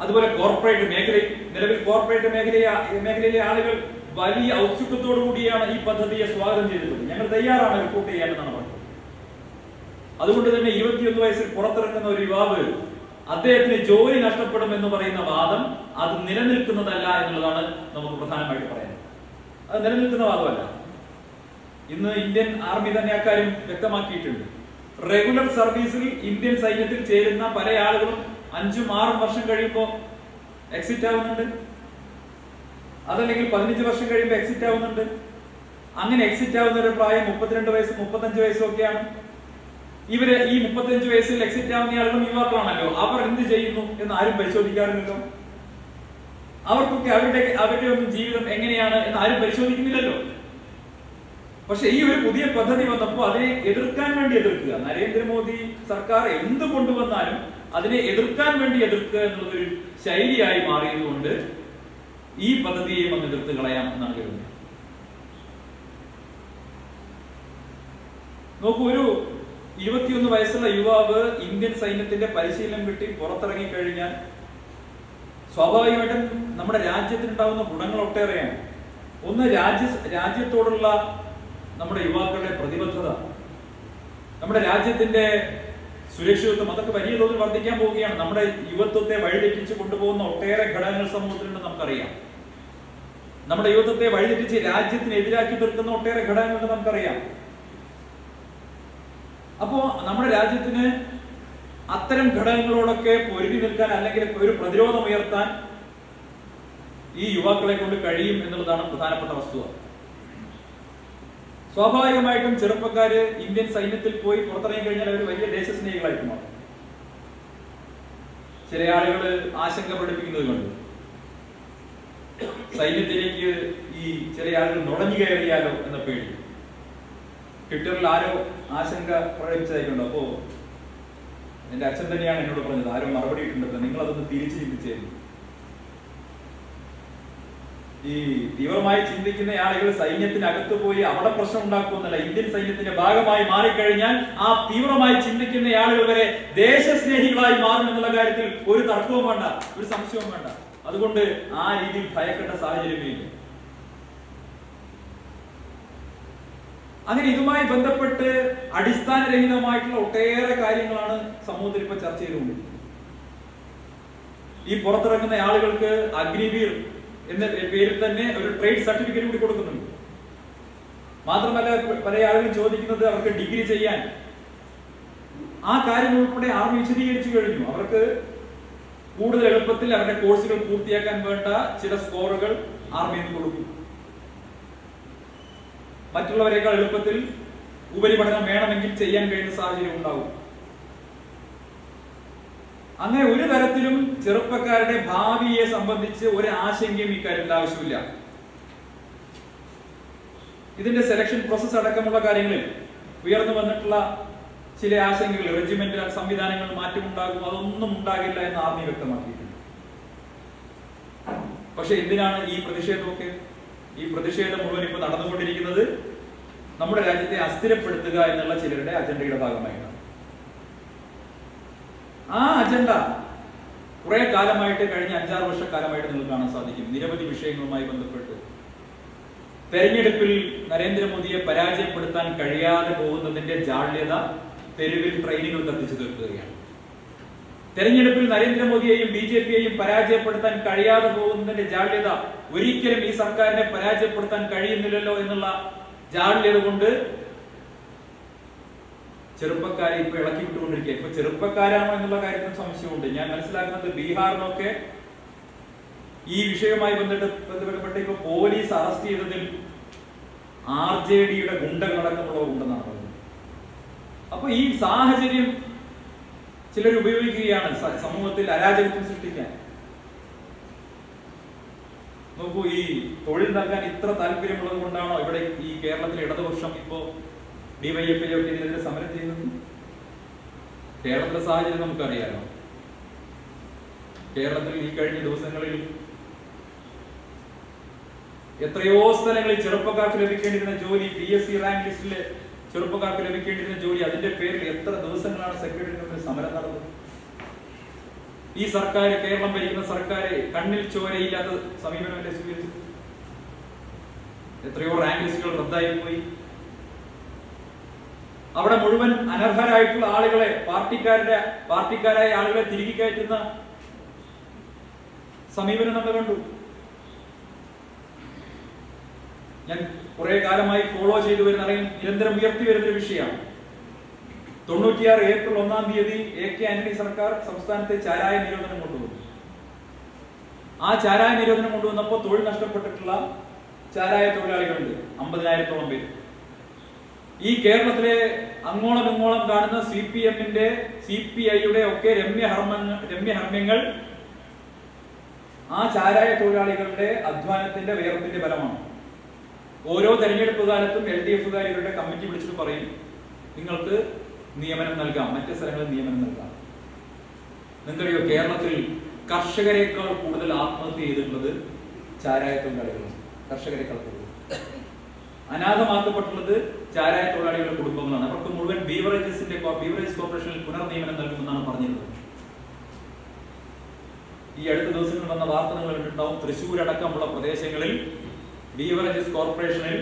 അതുപോലെ കോർപ്പറേറ്റ് മേഖലയിൽ, നിലവിൽ കോർപ്പറേറ്റ് മേഖലയിലെ ആളുകൾ വലിയ ഔത്സുക്യത്തോടു കൂടിയാണ് ഈ പദ്ധതിയെ സ്വാഗതം ചെയ്തിട്ടുള്ളത്. ഞങ്ങൾ തയ്യാറാണ് റിപ്പോർട്ട് ചെയ്യാനെന്നാണ് പറഞ്ഞത്. അതുകൊണ്ട് തന്നെ 21 വയസ്സിൽ പുറത്തിറങ്ങുന്ന ഒരു യുവാവ് അദ്ദേഹത്തിന് ജോലി നഷ്ടപ്പെടും എന്ന് പറയുന്ന വാദം അത് നിലനിൽക്കുന്നതല്ല എന്നുള്ളതാണ് നമുക്ക് പ്രധാനമായിട്ട് പറയാൻ. അത് നിലനിൽക്കുന്ന വാദമല്ല. ഇന്ന് ഇന്ത്യൻ ആർമി തന്നെ അക്കാര്യം വ്യക്തമാക്കിയിട്ടുണ്ട്. റെഗുലർ സർവീസിൽ ഇന്ത്യൻ സൈന്യത്തിൽ ചേരുന്ന പല ആളുകളും 5-6 വർഷം കഴിയുമ്പോൾ എക്സിറ്റ് ആവുന്നുണ്ട്, അതല്ലെങ്കിൽ 15 വർഷം കഴിയുമ്പോൾ എക്സിറ്റ് ആവുന്നുണ്ട്. അങ്ങനെ എക്സിറ്റ് ആവുന്ന ഒരു പ്രായം 32 വയസ്സ് 35 വയസ്സും ഒക്കെയാണ്. ഇവര് ഈ 35 വയസ്സിൽ എക്സിറ്റ് ആവുന്ന ആളുകളും യുവാക്കളാണല്ലോ. അവർ എന്ത് ചെയ്യുന്നു എന്ന് ആരും പരിശോധിക്കാറില്ലല്ലോ. അവർക്കൊക്കെ അവരുടെ ഒന്നും ജീവിതം എങ്ങനെയാണ് എന്ന് ആരും പരിശോധിക്കുന്നില്ലല്ലോ. പക്ഷെ ഈ ഒരു പുതിയ പദ്ധതി വന്നപ്പോൾ അതിനെ എതിർക്കാൻ വേണ്ടി എതിർക്കുക, നരേന്ദ്രമോദി സർക്കാർ എന്ത് കൊണ്ടുവന്നാലും അതിനെ എതിർക്കാൻ വേണ്ടി എതിർക്കുക എന്നുള്ളതൊരു ശൈലിയായി മാറിയതുകൊണ്ട് ഈ പദ്ധതിയെയും ഒന്ന് എതിർത്ത് കളയാം എന്നാണ് കരുതുന്നത്. നോക്കൂ, ഒരു 21 വയസ്സുള്ള യുവാവ് ഇന്ത്യൻ സൈന്യത്തിന്റെ പരിശീലനം കിട്ടി പുറത്തിറങ്ങി കഴിഞ്ഞാൽ സ്വാഭാവികമായിട്ടും നമ്മുടെ രാജ്യത്തിനുണ്ടാവുന്ന ഗുണങ്ങൾ ഒട്ടേറെയാണ്. ഒന്ന്, രാജ്യത്തോടുള്ള നമ്മുടെ യുവാക്കളുടെ പ്രതിബദ്ധത, നമ്മുടെ രാജ്യത്തിന്റെ സുരക്ഷിതത്വം, അതൊക്കെ വലിയ തോതിൽ വർദ്ധിക്കാൻ പോവുകയാണ്. നമ്മുടെ യുവത്വത്തെ വഴിതെറ്റിച്ച് കൊണ്ടുപോകുന്ന ഒട്ടേറെ ഘടകങ്ങൾ സമൂഹത്തിലുണ്ട് നമുക്കറിയാം. നമ്മുടെ യുവത്വത്തെ വഴിതെറ്റിച്ച് രാജ്യത്തിനെതിരാക്കി തീർക്കുന്ന ഒട്ടേറെ ഘടകങ്ങളുണ്ട് നമുക്കറിയാം. അപ്പോ നമ്മുടെ രാജ്യത്തിന് അത്തരം ഘടകങ്ങളോടൊക്കെ പൊരുതി നിൽക്കാൻ, അല്ലെങ്കിൽ ഒരു പ്രതിരോധം ഉയർത്താൻ ഈ യുവാക്കളെ കൊണ്ട് കഴിയും എന്നുള്ളതാണ് പ്രധാനപ്പെട്ട വസ്തുത. സ്വാഭാവികമായിട്ടും ചെറുപ്പക്കാര് ഇന്ത്യൻ സൈന്യത്തിൽ പോയി പുറത്തിറങ്ങി കഴിഞ്ഞാൽ അവർ വലിയ ദേശസ്നേഹികളായിട്ട് മാറും. ചില ആളുകൾ ആശങ്ക പ്രകടിപ്പിക്കുന്നത് കൊണ്ട് സൈന്യത്തിലേക്ക് ഈ ചില ആളുകൾ നുഴഞ്ഞു കയറിയാലോ എന്ന പേടി. ട്വിറ്ററിൽ ആരോ ആശങ്ക പ്രകടിപ്പിച്ചതായിട്ടുണ്ട്. അപ്പോ എന്റെ അച്ഛൻ തന്നെയാണ് എന്നോട് പറഞ്ഞത്, ആരോ മറുപടി ഇട്ടുണ്ടല്ലോ, നിങ്ങൾ അതൊന്ന് തിരിച്ചു ചിന്തിച്ചായിരുന്നു. ഈ തീവ്രമായി ചിന്തിക്കുന്ന ആളുകൾ സൈന്യത്തിനകത്ത് പോയി അവിടെ പ്രശ്നം ഉണ്ടാക്കുമെന്നല്ല, ഇന്ത്യൻ സൈന്യത്തിന്റെ ഭാഗമായി മാറിക്കഴിഞ്ഞാൽ ആ തീവ്രമായി ചിന്തിക്കുന്ന ആളുകൾ വരെ ദേശസ്നേഹികളായി മാറും എന്നുള്ള കാര്യത്തിൽ ഒരു തർക്കവും വേണ്ട, ഒരു സംശയവും വേണ്ട. അതുകൊണ്ട് ആ രീതിയിൽ ഭയക്കേണ്ട സാഹചര്യമേ ഇല്ല. അങ്ങനെ ഇതുമായി ബന്ധപ്പെട്ട് അടിസ്ഥാനരഹിതമായിട്ടുള്ള ഒട്ടേറെ കാര്യങ്ങളാണ് സമൂഹത്തിൽ ഇപ്പൊ ചർച്ച ചെയ്തുകൊണ്ടിരിക്കുന്നത്. ഈ പുറത്തിറങ്ങുന്ന ആളുകൾക്ക് അഗ്നിവീർ എന്ന പേരിൽ തന്നെ ഒരു ട്രേഡ് സർട്ടിഫിക്കറ്റ് കൂടി കൊടുക്കുന്നുണ്ട്. മാത്രമല്ല, പല ആളുകളും ചോദിക്കുന്നത് അവർക്ക് ഡിഗ്രി ചെയ്യാൻ ആ കാര്യം ഉൾപ്പെടെ ആർമി വിശദീകരിച്ചു കഴിഞ്ഞു. അവർക്ക് കൂടുതൽ എളുപ്പത്തിൽ അവരുടെ കോഴ്സുകൾ പൂർത്തിയാക്കാൻ വേണ്ട ചില സ്കോറുകൾ ആർമിയിൽ നിന്ന് കൊടുക്കും. മറ്റുള്ളവരെക്കാൾ എളുപ്പത്തിൽ ഉപരിപഠനം വേണമെങ്കിൽ ചെയ്യാൻ കഴിയുന്ന സാഹചര്യം ഉണ്ടാവും. അങ്ങനെ ഒരു തരത്തിലും ചെറുപ്പക്കാരുടെ ഭാവിയെ സംബന്ധിച്ച് ഒരു ആശങ്കയും ഇക്കാര്യത്തിൽ ആവശ്യമില്ല. ഇതിന്റെ സെലക്ഷൻ പ്രോസസ് അടക്കമുള്ള കാര്യങ്ങളിൽ ഉയർന്നു വന്നിട്ടുള്ള ചില ആശങ്കകൾ, റെജിമെന്റൽ സംവിധാനങ്ങൾ മാറ്റമുണ്ടാകും, അതൊന്നും ഉണ്ടാകില്ല എന്ന് ആർമി വ്യക്തമാക്കിയിട്ടുണ്ട്. പക്ഷെ എന്തിനാണ് ഈ പ്രതിഷേധമൊക്കെ? ഈ പ്രതിഷേധം മുഴുവൻ ഇപ്പോൾ നടന്നുകൊണ്ടിരിക്കുന്നത് നമ്മുടെ രാജ്യത്തെ അസ്ഥിരപ്പെടുത്തുക എന്നുള്ള ചിലരുടെ അജണ്ടയുടെ ഭാഗമായിട്ടാണ്. ആ അജണ്ട കുറെ കാലമായിട്ട്, കഴിഞ്ഞ 5-6 വർഷക്കാലമായിട്ട് നിങ്ങൾക്ക് കാണാൻ സാധിക്കും. നിരവധി വിഷയങ്ങളുമായി ബന്ധപ്പെട്ട് തെരഞ്ഞെടുപ്പിൽ നരേന്ദ്രമോദിയെ പരാജയപ്പെടുത്താൻ കഴിയാതെ പോകുന്നതിന്റെ ജാള്യത തെരുവിൽ ട്രെയിനുകൾ കത്തിച്ചു തീർക്കുകയാണ്. തെരഞ്ഞെടുപ്പിൽ നരേന്ദ്രമോദിയെയും BJP-യെയും പരാജയപ്പെടുത്താൻ കഴിയാതെ പോകുന്നതിന്റെ ജാള്യത, ഒരിക്കലും ഈ സർക്കാരിനെ പരാജയപ്പെടുത്താൻ കഴിയുന്നില്ലല്ലോ എന്നുള്ള ജാള്യത കൊണ്ട് ചെറുപ്പക്കാരെ ഇപ്പൊ ഇളക്കി വിട്ടുകൊണ്ടിരിക്കുക. ഇപ്പൊ ചെറുപ്പക്കാരാണോ എന്നുള്ള കാര്യത്തിൽ സംശയമുണ്ട്. ഞാൻ മനസ്സിലാക്കുന്നത് ബീഹാറിനൊക്കെ ഈ വിഷയവുമായി ബന്ധപ്പെട്ട് ഇപ്പൊ പോലീസ് അറസ്റ്റ് ചെയ്തതിൽ RJD-യുടെ ഗുണ്ടകളടക്കമുള്ളവ ഉണ്ടെന്നാണ് പറയുന്നത്. അപ്പൊ ഈ സാഹചര്യം ചിലർ ഉപയോഗിക്കുകയാണ് സമൂഹത്തിൽ അരാജകത്വം സൃഷ്ടിക്കാൻ. നോക്കൂ, ഈ തൊഴിൽ നൽകാൻ ഇത്ര താല്പര്യമുള്ളത് കൊണ്ടാണോ ഇവിടെ ഈ കേരളത്തിലെ ഇടതുപക്ഷം ഇപ്പോ ഡിവൈഎഫ്ഐ ഒക്കെ ഇതിനെതിരെ സമരം ചെയ്യുന്നത്? കേരളത്തിലെ സാഹചര്യം നമുക്കറിയാലോ. കേരളത്തിൽ ഈ കഴിഞ്ഞ ദിവസങ്ങളിൽ എത്രയോ സ്ഥലങ്ങളിൽ ചെറുപ്പക്കാർക്ക് ലഭിക്കേണ്ടിരുന്ന ജോലി, PSC റാങ്ക് ലിസ്റ്റില് ചെറുപ്പക്കാർക്ക് ലഭിക്കേണ്ടിരുന്ന ജോലി, അതിന്റെ പേരിൽ എത്ര ദിവസങ്ങളാണ് സെക്രട്ടറി സമരം നടന്നത്? ഈ സർക്കാർ, കേരളം ഭരിക്കുന്ന സർക്കാർ കണ്ണിൽ ചോരയില്ലാത്ത സമീപനമല്ലേ സ്വീകരിച്ചത്? എത്രയോ റാങ്ക് ലിസ്റ്റുകൾ റദ്ദായി പോയി. അവിടെ മുഴുവൻ അനർഹരായിട്ടുള്ള ആളുകളെ, പാർട്ടിക്കാരായ ആളുകളെ തിരികെ കയറ്റുന്ന സമീപനം നമ്മൾ കണ്ടു. ഞാൻ കുറെ കാലമായി ഫോളോ ചെയ്തു വരുന്ന, അല്ലെങ്കിൽ നിരന്തരം ഉയർത്തി വരുന്ന ഒരു വിഷയമാണ്. 96 ഏപ്രിൽ 1-ാം തീയതി AK ആന്റണി സർക്കാർ സംസ്ഥാനത്തെ ചാരായ നിരോധനം കൊണ്ടുവന്നു. ആ ചാരായ നിരോധനം കൊണ്ടുവന്നപ്പോൾ തൊഴിൽ നഷ്ടപ്പെട്ടിട്ടുള്ള ചാരായ തൊഴിലാളികളുണ്ട് 50,000-ഓളം പേര്. ഈ കേരളത്തിലെ അങ്ങോളം ഇങ്ങോളം കാണുന്ന CPM-ന്റെ, CPI-യുടെ ഒക്കെ രമ്യഹർമ്മ്യങ്ങൾ ആ ചാരായ തൊഴിലാളികളുടെ അധ്വാനത്തിന്റെ വിയർപ്പിന്റെ ഫലമാണ്. ഓരോ തെരഞ്ഞെടുപ്പ് കാലത്തും LDF-കാർ ഇവരുടെ കമ്മിറ്റി വിളിച്ചിട്ട് പറയും, നിങ്ങൾക്ക് നിയമനം നൽകാം, മറ്റ് സ്ഥലങ്ങളിൽ നിയമനം നൽകാം. നിങ്ങൾക്കറിയോ, കേരളത്തിൽ കർഷകരെക്കാൾ കൂടുതൽ ആത്മഹത്യ ചെയ്തിട്ടുള്ളത് ചാരായ തൊഴിലാളികളാണ്. കർഷകരെക്കാൾ കൂടുതൽ അനാഥമാക്കപ്പെട്ടുള്ളത് ചാരായ തൊഴിലാളികളുടെ കുടുംബങ്ങളാണ്. അവർക്ക് മുഴുവൻ ബീവറേജ് കോർപ്പറേഷനിൽ പുനർനിയമനം നൽകുമെന്നാണ് പറഞ്ഞിരുന്നത്. ഈ അടുത്ത ദിവസങ്ങളിൽ വന്ന വാർത്ത നിങ്ങൾ കണ്ടിട്ടുണ്ടാവും. തൃശ്ശൂർ അടക്കമുള്ള പ്രദേശങ്ങളിൽ ബീവറേജസ് കോർപ്പറേഷനിൽ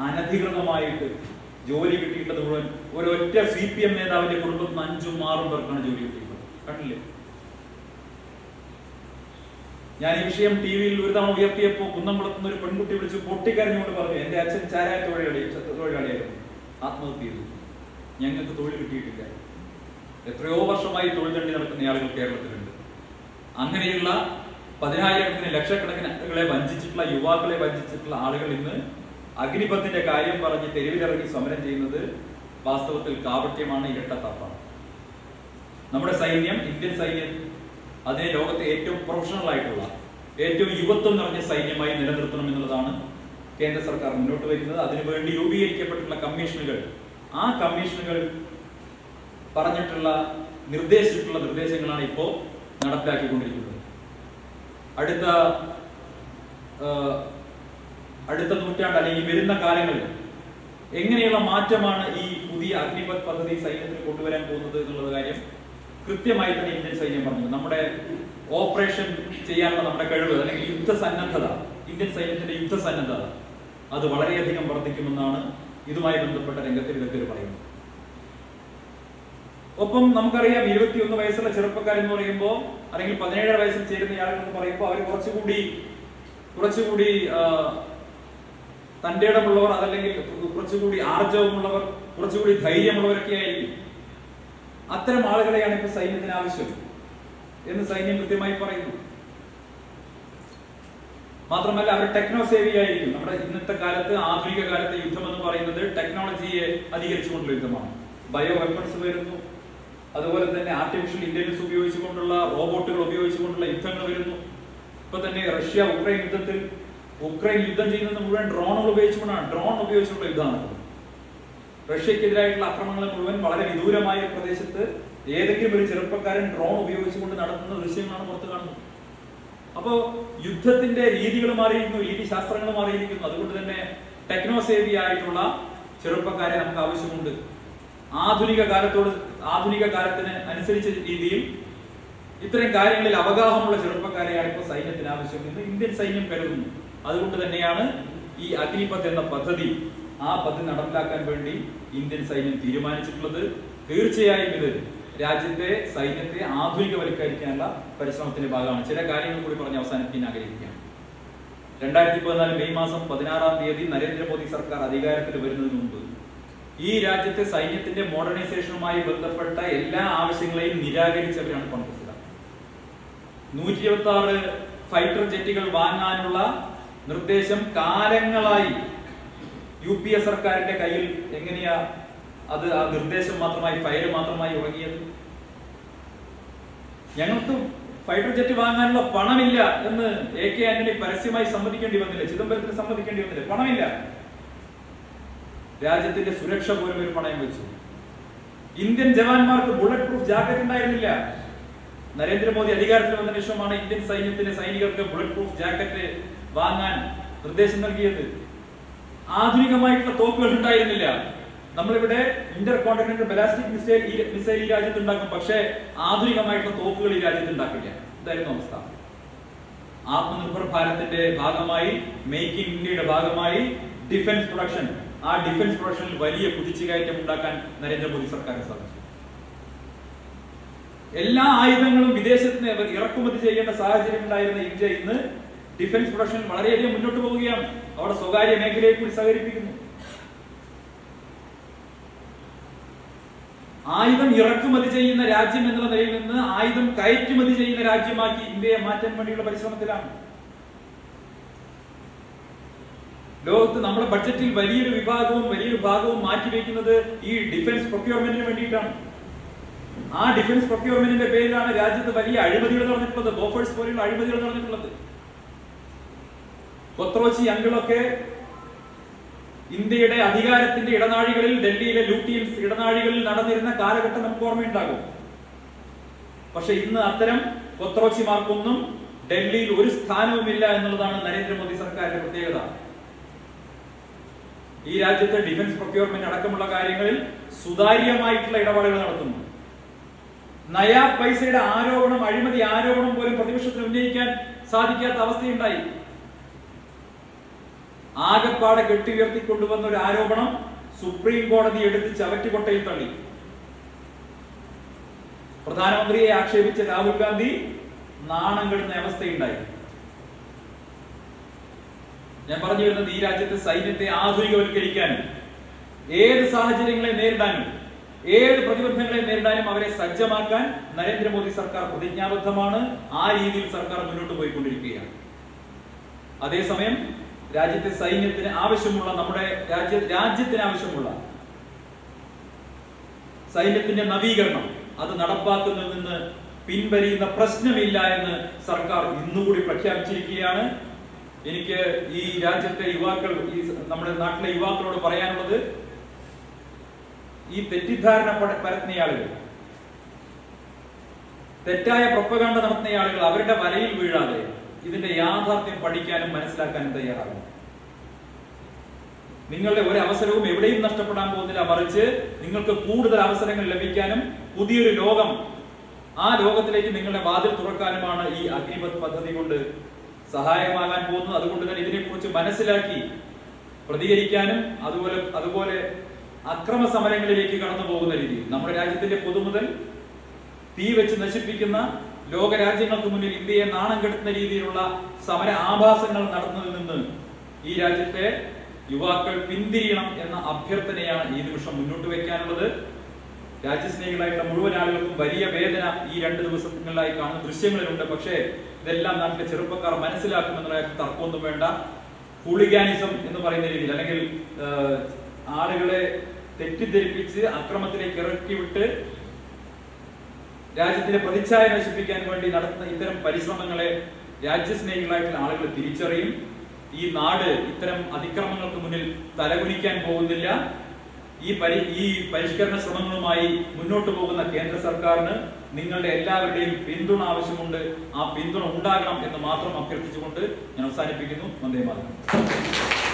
അനധികൃതമായിട്ട് ജോലി കിട്ടിയിട്ടുള്ളത് മുഴുവൻ ഒരൊറ്റ CPM നേതാവിന്റെ കുടുംബത്തിൽ 5-6 പേർക്കാണ് ജോലി കിട്ടിയിട്ടുള്ളത്. കണ്ടില്ലേ? ഞാൻ ഈ വിഷയം TV-യിൽ ഒരു തവണ ഉയർത്തിയപ്പോൾ കുന്നംകുളത്തുനിന്ന് ഒരു പെൺകുട്ടി വിളിച്ച് പൊട്ടിക്കരഞ്ഞുകൊണ്ട് പറഞ്ഞു, എന്റെ അച്ഛൻ ചാരായ തൊഴിലാളിയായിരുന്നു, ആത്മഹത്യ ചെയ്തു, ഞങ്ങൾക്ക് തൊഴിൽ കിട്ടിയിട്ടില്ല. എത്രയോ വർഷമായി തൊഴിൽ തണ്ടി നടക്കുന്ന ആളുകൾ കേരളത്തിലുണ്ട്. അങ്ങനെയുള്ള 10,000-കണക്കിന് ലക്ഷക്കണക്കിന് ആളുകളെ വഞ്ചിച്ചിട്ടുള്ള, യുവാക്കളെ വഞ്ചിച്ചിട്ടുള്ള ആളുകൾ ഇന്ന് അഗ്നിപഥിന്റെ കാര്യം പറഞ്ഞ് തെരുവിലിറങ്ങി സമരം ചെയ്യുന്നത് വാസ്തവത്തിൽ കാപട്യമാണ്, ഇരട്ടത്താപ്പാണ്. നമ്മുടെ സൈന്യം, ഇന്ത്യൻ സൈന്യം, അതിനെ ലോകത്തെ ഏറ്റവും പ്രൊഫഷണൽ ആയിട്ടുള്ള, ഏറ്റവും യുവത്വം നിറഞ്ഞ സൈന്യമായി നിലനിർത്തണം എന്നുള്ളതാണ് കേന്ദ്ര സർക്കാർ മുന്നോട്ട് വയ്ക്കുന്നത്. അതിനുവേണ്ടി രൂപീകരിക്കപ്പെട്ടിട്ടുള്ള കമ്മീഷനുകൾ, ആ കമ്മീഷനുകൾ പറഞ്ഞിട്ടുള്ള, നിർദ്ദേശിച്ചിട്ടുള്ള നിർദ്ദേശങ്ങളാണ് ഇപ്പോൾ നടപ്പിലാക്കിക്കൊണ്ടിരിക്കുന്നത്. അടുത്ത നൂറ്റാണ്ട് അല്ലെങ്കിൽ വരുന്ന കാലങ്ങളിൽ എങ്ങനെയുള്ള മാറ്റമാണ് ഈ പുതിയ അഗ്നിപഥ് പദ്ധതി സൈന്യത്തിൽ കൊണ്ടുവരാൻ പോകുന്നത് എന്നുള്ള കാര്യം കൃത്യമായി തന്നെ ഇന്ത്യൻ സൈന്യം പറഞ്ഞു. നമ്മുടെ ഓപ്പറേഷൻ ചെയ്യാനുള്ള നമ്മുടെ കഴിവ്, അല്ലെങ്കിൽ യുദ്ധസന്നദ്ധത, ഇന്ത്യൻ സൈന്യത്തിന്റെ യുദ്ധസന്നദ്ധത അത് വളരെയധികം വർദ്ധിക്കുമെന്നാണ് ഇതുമായി ബന്ധപ്പെട്ട രംഗത്തിൽ വിദഗ്ധർ പറയുന്നത്. ഒപ്പം നമുക്കറിയാം, 21 വയസ്സുള്ള ചെറുപ്പക്കാരെന്ന് പറയുമ്പോൾ, അല്ലെങ്കിൽ 17 വയസ്സിൽ ചേരുന്ന ആളുകൾ എന്ന് പറയുമ്പോൾ, അവർ കുറച്ചുകൂടി തന്റെ ഇടമുള്ളവർ, അതല്ലെങ്കിൽ കുറച്ചുകൂടി ആർജവമുള്ളവർ, കുറച്ചുകൂടി ധൈര്യമുള്ളവരൊക്കെ ആയിരിക്കും. അത്തരം ആളുകളെയാണ് ഇപ്പൊ സൈന്യത്തിന് ആവശ്യം എന്ന് സൈന്യം കൃത്യമായി പറയുന്നു. മാത്രമല്ല, അവർ ടെക്നോ സേവിയായിരിക്കും. നമ്മുടെ ഇന്നത്തെ കാലത്ത്, ആധുനിക കാലത്തെ യുദ്ധം എന്ന് പറയുന്നത് ടെക്നോളജിയെ അധികരിച്ചുകൊണ്ടുള്ള യുദ്ധമാണ്. ബയോ വെപ്പൺസ് വരുന്നു, അതുപോലെ തന്നെ ആർട്ടിഫിഷ്യൽ ഇന്റലിജൻസ് ഉപയോഗിച്ചുകൊണ്ടുള്ള, റോബോട്ടുകൾ ഉപയോഗിച്ചുകൊണ്ടുള്ള യുദ്ധങ്ങൾ വരുന്നു. ഇപ്പൊ തന്നെ റഷ്യ ഉക്രൈൻ യുദ്ധം ചെയ്യുന്നത് മുഴുവൻ ഡ്രോണുകൾ ഉപയോഗിച്ചുകൊണ്ടാണ്. ഡ്രോൺ ഉപയോഗിച്ചുള്ള യുദ്ധമാണ്. റഷ്യക്കെതിരായിട്ടുള്ള ആക്രമണങ്ങൾ മുഴുവൻ വളരെ വിദൂരമായ പ്രദേശത്ത് ഏതെങ്കിലും ഒരു ചെറുപ്പക്കാരൻ ഡ്രോൺ ഉപയോഗിച്ചുകൊണ്ട് നടത്തുന്ന ദൃശ്യങ്ങളാണ് പുറത്ത് കാണുന്നത്. അപ്പോ യുദ്ധത്തിന്റെ രീതികൾ മാറിയിരിക്കുന്നു, രീതിശാസ്ത്രങ്ങൾ മാറിയിരിക്കുന്നു. അതുകൊണ്ട് തന്നെ ടെക്നോ സേവി ആയിട്ടുള്ള ചെറുപ്പക്കാരെ നമുക്ക് ആവശ്യമുണ്ട്. ആധുനിക കാലത്തിന് അനുസരിച്ച രീതിയിൽ ഇത്തരം കാര്യങ്ങളിൽ അവഗാഹമുള്ള ചെറുപ്പക്കാരെയാണ് ഇപ്പോൾ സൈന്യത്തിന് ആവശ്യം എന്ന് ഇന്ത്യൻ സൈന്യം കരുതുന്നു. അതുകൊണ്ട് തന്നെയാണ് ഈ അഗ്നിപഥ് എന്ന പദ്ധതി, ആ പദ്ധതി നടപ്പിലാക്കാൻ വേണ്ടി ഇന്ത്യൻ സൈന്യം തീരുമാനിച്ചിട്ടുള്ളത്. തീർച്ചയായും ഇത് രാജ്യത്തെ സൈന്യത്തെ ആധുനികവൽക്കരിക്കാനുള്ള പരിശ്രമത്തിന്റെ ഭാഗമാണ്. ചില കാര്യങ്ങൾ കൂടി പറഞ്ഞ് അവസാനിപ്പിക്കാൻ ആഗ്രഹിക്കുകയാണ്. 2014 മെയ് മാസം 16-ാം തീയതി നരേന്ദ്രമോദി സർക്കാർ അധികാരത്തിൽ വരുന്നതിന് മുമ്പ് ഈ രാജ്യത്തെ സൈന്യത്തിന്റെ മോഡേണൈസേഷനുമായി ബന്ധപ്പെട്ട എല്ലാ ആവശ്യങ്ങളെയും നിരാകരിച്ചവരാണ് കോൺഗ്രസ്സുകാർ. 126 ഫൈറ്റർ ജെറ്റുകൾ വാങ്ങാനുള്ള നിർദ്ദേശം കാലങ്ങളായി UPA സർക്കാരിന്റെ കയ്യിൽ എങ്ങനെയാ അത് ആ നിർദ്ദേശം മാത്രമായി, ഫയൽ മാത്രമായി ഉറങ്ങിയത്? ഞങ്ങൾക്ക് ഫൈറ്റർ ജെറ്റ് വാങ്ങാനുള്ള പണമില്ല എന്ന് AK ആന്റണി പരസ്യമായി സമ്മതിക്കേണ്ടി വന്നില്ല, ചിദംബരത്തിന് സമ്മതിക്കേണ്ടി വന്നില്ല. പണമില്ല. രാജ്യത്തിന്റെ സുരക്ഷ പോലും ഒരു പണയം വെച്ചു. ഇന്ത്യൻ ജവാന്മാർക്ക് ബുള്ളറ്റ് പ്രൂഫ് ജാക്കറ്റ് ഉണ്ടായിരുന്നില്ല. നരേന്ദ്രമോദി അധികാരത്തിൽ വന്ന ശേഷമാണ് ഇന്ത്യൻ സൈനികർക്ക് ബുള്ളറ്റ് പ്രൂഫ് ജാക്കറ്റ് വാങ്ങാൻ നിർദ്ദേശം നൽകിയത്. ആധുനികമായിട്ടുള്ള തോക്കുകൾ ഉണ്ടായിരുന്നില്ല. നമ്മളിവിടെ ഇന്റർ കോണ്ടിനെന്റൽ ബാലിസ്റ്റിക് മിസൈൽ ഈ രാജ്യത്ത് ഉണ്ടാക്കും, പക്ഷേ ആധുനികമായിട്ടുള്ള തോക്കുകൾ ഈ രാജ്യത്ത് ഉണ്ടാക്കില്ല. ഇതായിരുന്നു അവസ്ഥ. ആത്മനിർഭർ ഭാരതിന്റെ ഭാഗമായി, മേക്ക് ഇൻ ഇന്ത്യയുടെ ഭാഗമായി ഡിഫൻസ് പ്രൊഡക്ഷൻ, ആ ഡിഫൻസ് പ്രൊഡക്ഷനിൽ വലിയ കുതിച്ചുകയറ്റം ഉണ്ടാക്കാൻ നരേന്ദ്രമോദി സർക്കാരിന് സാധിച്ചു. എല്ലാ ആയുധങ്ങളും വിദേശത്ത് ഇറക്കുമതി ചെയ്യേണ്ട സാഹചര്യം ഉണ്ടായിരുന്ന ഇന്ത്യ ഇന്ന് ഡിഫൻസ് പ്രൊഡക്ഷനിൽ വളരെയധികം മുന്നോട്ട് പോവുകയാണ്. അവിടെ സ്വകാര്യ മേഖലയെ കൂടി സഹകരിപ്പിക്കുന്നു. ആയുധം ഇറക്കുമതി ചെയ്യുന്ന രാജ്യം എന്നുള്ള നിലയിൽ നിന്ന് ആയുധം കയറ്റുമതി ചെയ്യുന്ന രാജ്യമാക്കി ഇന്ത്യയെ മാറ്റാൻ വേണ്ടിയുള്ള പരിശ്രമത്തിലാണ്. ലോകത്ത് നമ്മുടെ ബഡ്ജറ്റിൽ വലിയൊരു ഭാഗവും മാറ്റിവെക്കുന്നത് ഈ ഡിഫൻസ് പ്രൊക്യൂർമെന്റിന് വേണ്ടിയിട്ടാണ്. ആ ഡിഫൻസ് പ്രൊക്യൂർമെന്റിന്റെ പേരിലാണ് രാജ്യത്ത് വലിയ അഴിമതികൾ നടന്നിട്ടുള്ളത്, ബോഫേഴ്സ് പോലെയുള്ള അഴിമതികൾ നടന്നിട്ടുള്ളത്. കൊത്രോച്ചി അങ്കിളൊക്കെ ഇന്ത്യയുടെ അധികാരത്തിന്റെ ഇടനാഴികളിൽ, ഡൽഹിയിലെ ലൂട്ടിയൻസ് ഇടനാഴികളിൽ നടന്നിരുന്ന കാലഘട്ടം നമുക്ക് ഓർമ്മയുണ്ടാകും. പക്ഷെ ഇന്ന് അത്തരം കൊത്രോച്ചിമാർക്കൊന്നും ഡൽഹിയിൽ ഒരു സ്ഥാനവുമില്ല എന്നുള്ളതാണ് നരേന്ദ്രമോദി സർക്കാരിന്റെ പ്രത്യേകത. ഈ രാജ്യത്തെ ഡിഫൻസ് പ്രൊക്യൂർമെന്റ് അടക്കമുള്ള കാര്യങ്ങളിൽ സുതാര്യമായിട്ടുള്ള ഇടപാടുകൾ നടത്തുന്നു. നയാ പൈസയുടെ ആരോപണം, അഴിമതി ആരോപണം പോലും പ്രതിപക്ഷത്തിന് ഉന്നയിക്കാൻ സാധിക്കാത്ത അവസ്ഥയുണ്ടായി. ആകപ്പാടെ കെട്ടിയുയർത്തിക്കൊണ്ടുവന്ന ഒരു ആരോപണം സുപ്രീം കോടതി എടുത്ത് ചവറ്റുകൊട്ടയിൽ തള്ളി. പ്രധാനമന്ത്രിയെ ആക്ഷേപിച്ച രാഹുൽ ഗാന്ധി നാണം കെടുന്ന അവസ്ഥയുണ്ടായി. ഞാൻ പറഞ്ഞു വരുന്നത്, ഈ രാജ്യത്തെ സൈന്യത്തെ ആധുനികവൽക്കരിക്കാനും ഏത് സാഹചര്യങ്ങളെ നേരിടാനും ഏത് പ്രതിബന്ധങ്ങളെ നേരിടാനും അവരെ സജ്ജമാക്കാൻ നരേന്ദ്രമോദി സർക്കാർ പ്രതിജ്ഞാബദ്ധമാണ്. ആ രീതിയിൽ സർക്കാർ മുന്നോട്ട് പോയിക്കൊണ്ടിരിക്കുകയാണ്. അതേസമയം രാജ്യത്തെ സൈന്യത്തിന് ആവശ്യമുള്ള, നമ്മുടെ രാജ്യത്തിന് ആവശ്യമുള്ള സൈന്യത്തിന്റെ നവീകരണം അത് നടപ്പാക്കുന്നതിൽ നിന്ന് പിൻവലിയുന്ന പ്രശ്നമില്ല എന്ന് സർക്കാർ ഇന്നുകൂടി പ്രഖ്യാപിച്ചിരിക്കുകയാണ്. എനിക്ക് ഈ രാജ്യത്തെ യുവാക്കൾ, നമ്മുടെ നാട്ടിലെ യുവാക്കളോട് പറയാനുള്ളത്, ഈ തെറ്റിദ്ധാരണ പരത്തുന്ന ആളുകൾ, തെറ്റായ പ്രൊപ്പഗാണ്ട നടത്തുന്ന ആളുകൾ അവരുടെ വലയിൽ വീഴാതെ ഇതിന്റെ യാഥാർത്ഥ്യം പഠിക്കാനും മനസ്സിലാക്കാനും തയ്യാറാകും. നിങ്ങളുടെ ഒരു അവസരവും എവിടെയും നഷ്ടപ്പെടാൻ പോകുന്നില്ല, മറിച്ച് നിങ്ങൾക്ക് കൂടുതൽ അവസരങ്ങൾ ലഭിക്കാനും പുതിയൊരു ലോകം, ആ ലോകത്തിലേക്ക് നിങ്ങളുടെ വാതിൽ തുറക്കാനുമാണ് ഈ അഗ്നിപഥ് പദ്ധതി കൊണ്ട് സഹായമാകാൻ പോകുന്നത്. അതുകൊണ്ട് തന്നെ ഇതിനെക്കുറിച്ച് മനസ്സിലാക്കി പ്രതികരിക്കാനും അതുപോലെ അക്രമ സമരങ്ങളിലേക്ക് കടന്നു പോകുന്ന രീതിയിൽ നമ്മുടെ രാജ്യത്തിന്റെ പൊതുമുതൽ തീ വെച്ച് നശിപ്പിക്കുന്ന ലോകരാജ്യങ്ങൾക്ക് മുന്നിൽ ഇന്ത്യയെ നാണം കെടുത്തുന്ന രീതിയിലുള്ള സമര ആഭാസങ്ങൾ നടന്നതിൽ നിന്ന് ഈ രാജ്യത്തെ യുവാക്കൾ പിന്തിരിയണം എന്ന അഭ്യർത്ഥനയാണ് ഈ നിമിഷം മുന്നോട്ട് വെക്കാനുള്ളത്. രാജ്യസ്നേഹികളായിട്ടുള്ള മുഴുവൻ ആളുകൾക്കും വലിയ വേദന ഈ 2 ദിവസങ്ങളിലായി കാണുന്ന ദൃശ്യങ്ങളിലുണ്ട്. പക്ഷേ ഇതെല്ലാം നാട്ടിലെ ചെറുപ്പക്കാർ മനസ്സിലാക്കുമെന്നുള്ള തർക്കമൊന്നും വേണ്ട. ഹൂളിഗാനിസം എന്ന് പറയുന്ന രീതിയിൽ, അല്ലെങ്കിൽ ആളുകളെ തെറ്റിദ്ധരിപ്പിച്ച് അക്രമത്തിലേക്ക് ഇറക്കി വിട്ട് രാജ്യത്തിന്റെ പ്രതിച്ഛായ നശിപ്പിക്കാൻ വേണ്ടി നടത്തുന്ന ഇത്തരം പരിശ്രമങ്ങളെ രാജ്യസ്നേഹികളായിട്ടുള്ള ആളുകൾ തിരിച്ചറിയും. ഈ നാട് ഇത്തരം അതിക്രമങ്ങൾക്ക് മുന്നിൽ തലകുനിക്കാൻ പോകുന്നില്ല. ഈ പരിഷ്കരണ ശ്രമങ്ങളുമായി മുന്നോട്ട് പോകുന്ന കേന്ദ്ര സർക്കാരിന് നിങ്ങളുടെ എല്ലാവരുടെയും പിന്തുണ ആവശ്യമുണ്ട്. ആ പിന്തുണ ഉണ്ടാകണം എന്ന് മാത്രം അഭ്യർത്ഥിച്ചുകൊണ്ട് ഞാൻ അവസാനിപ്പിക്കുന്നു. വന്ദേ മാതരം.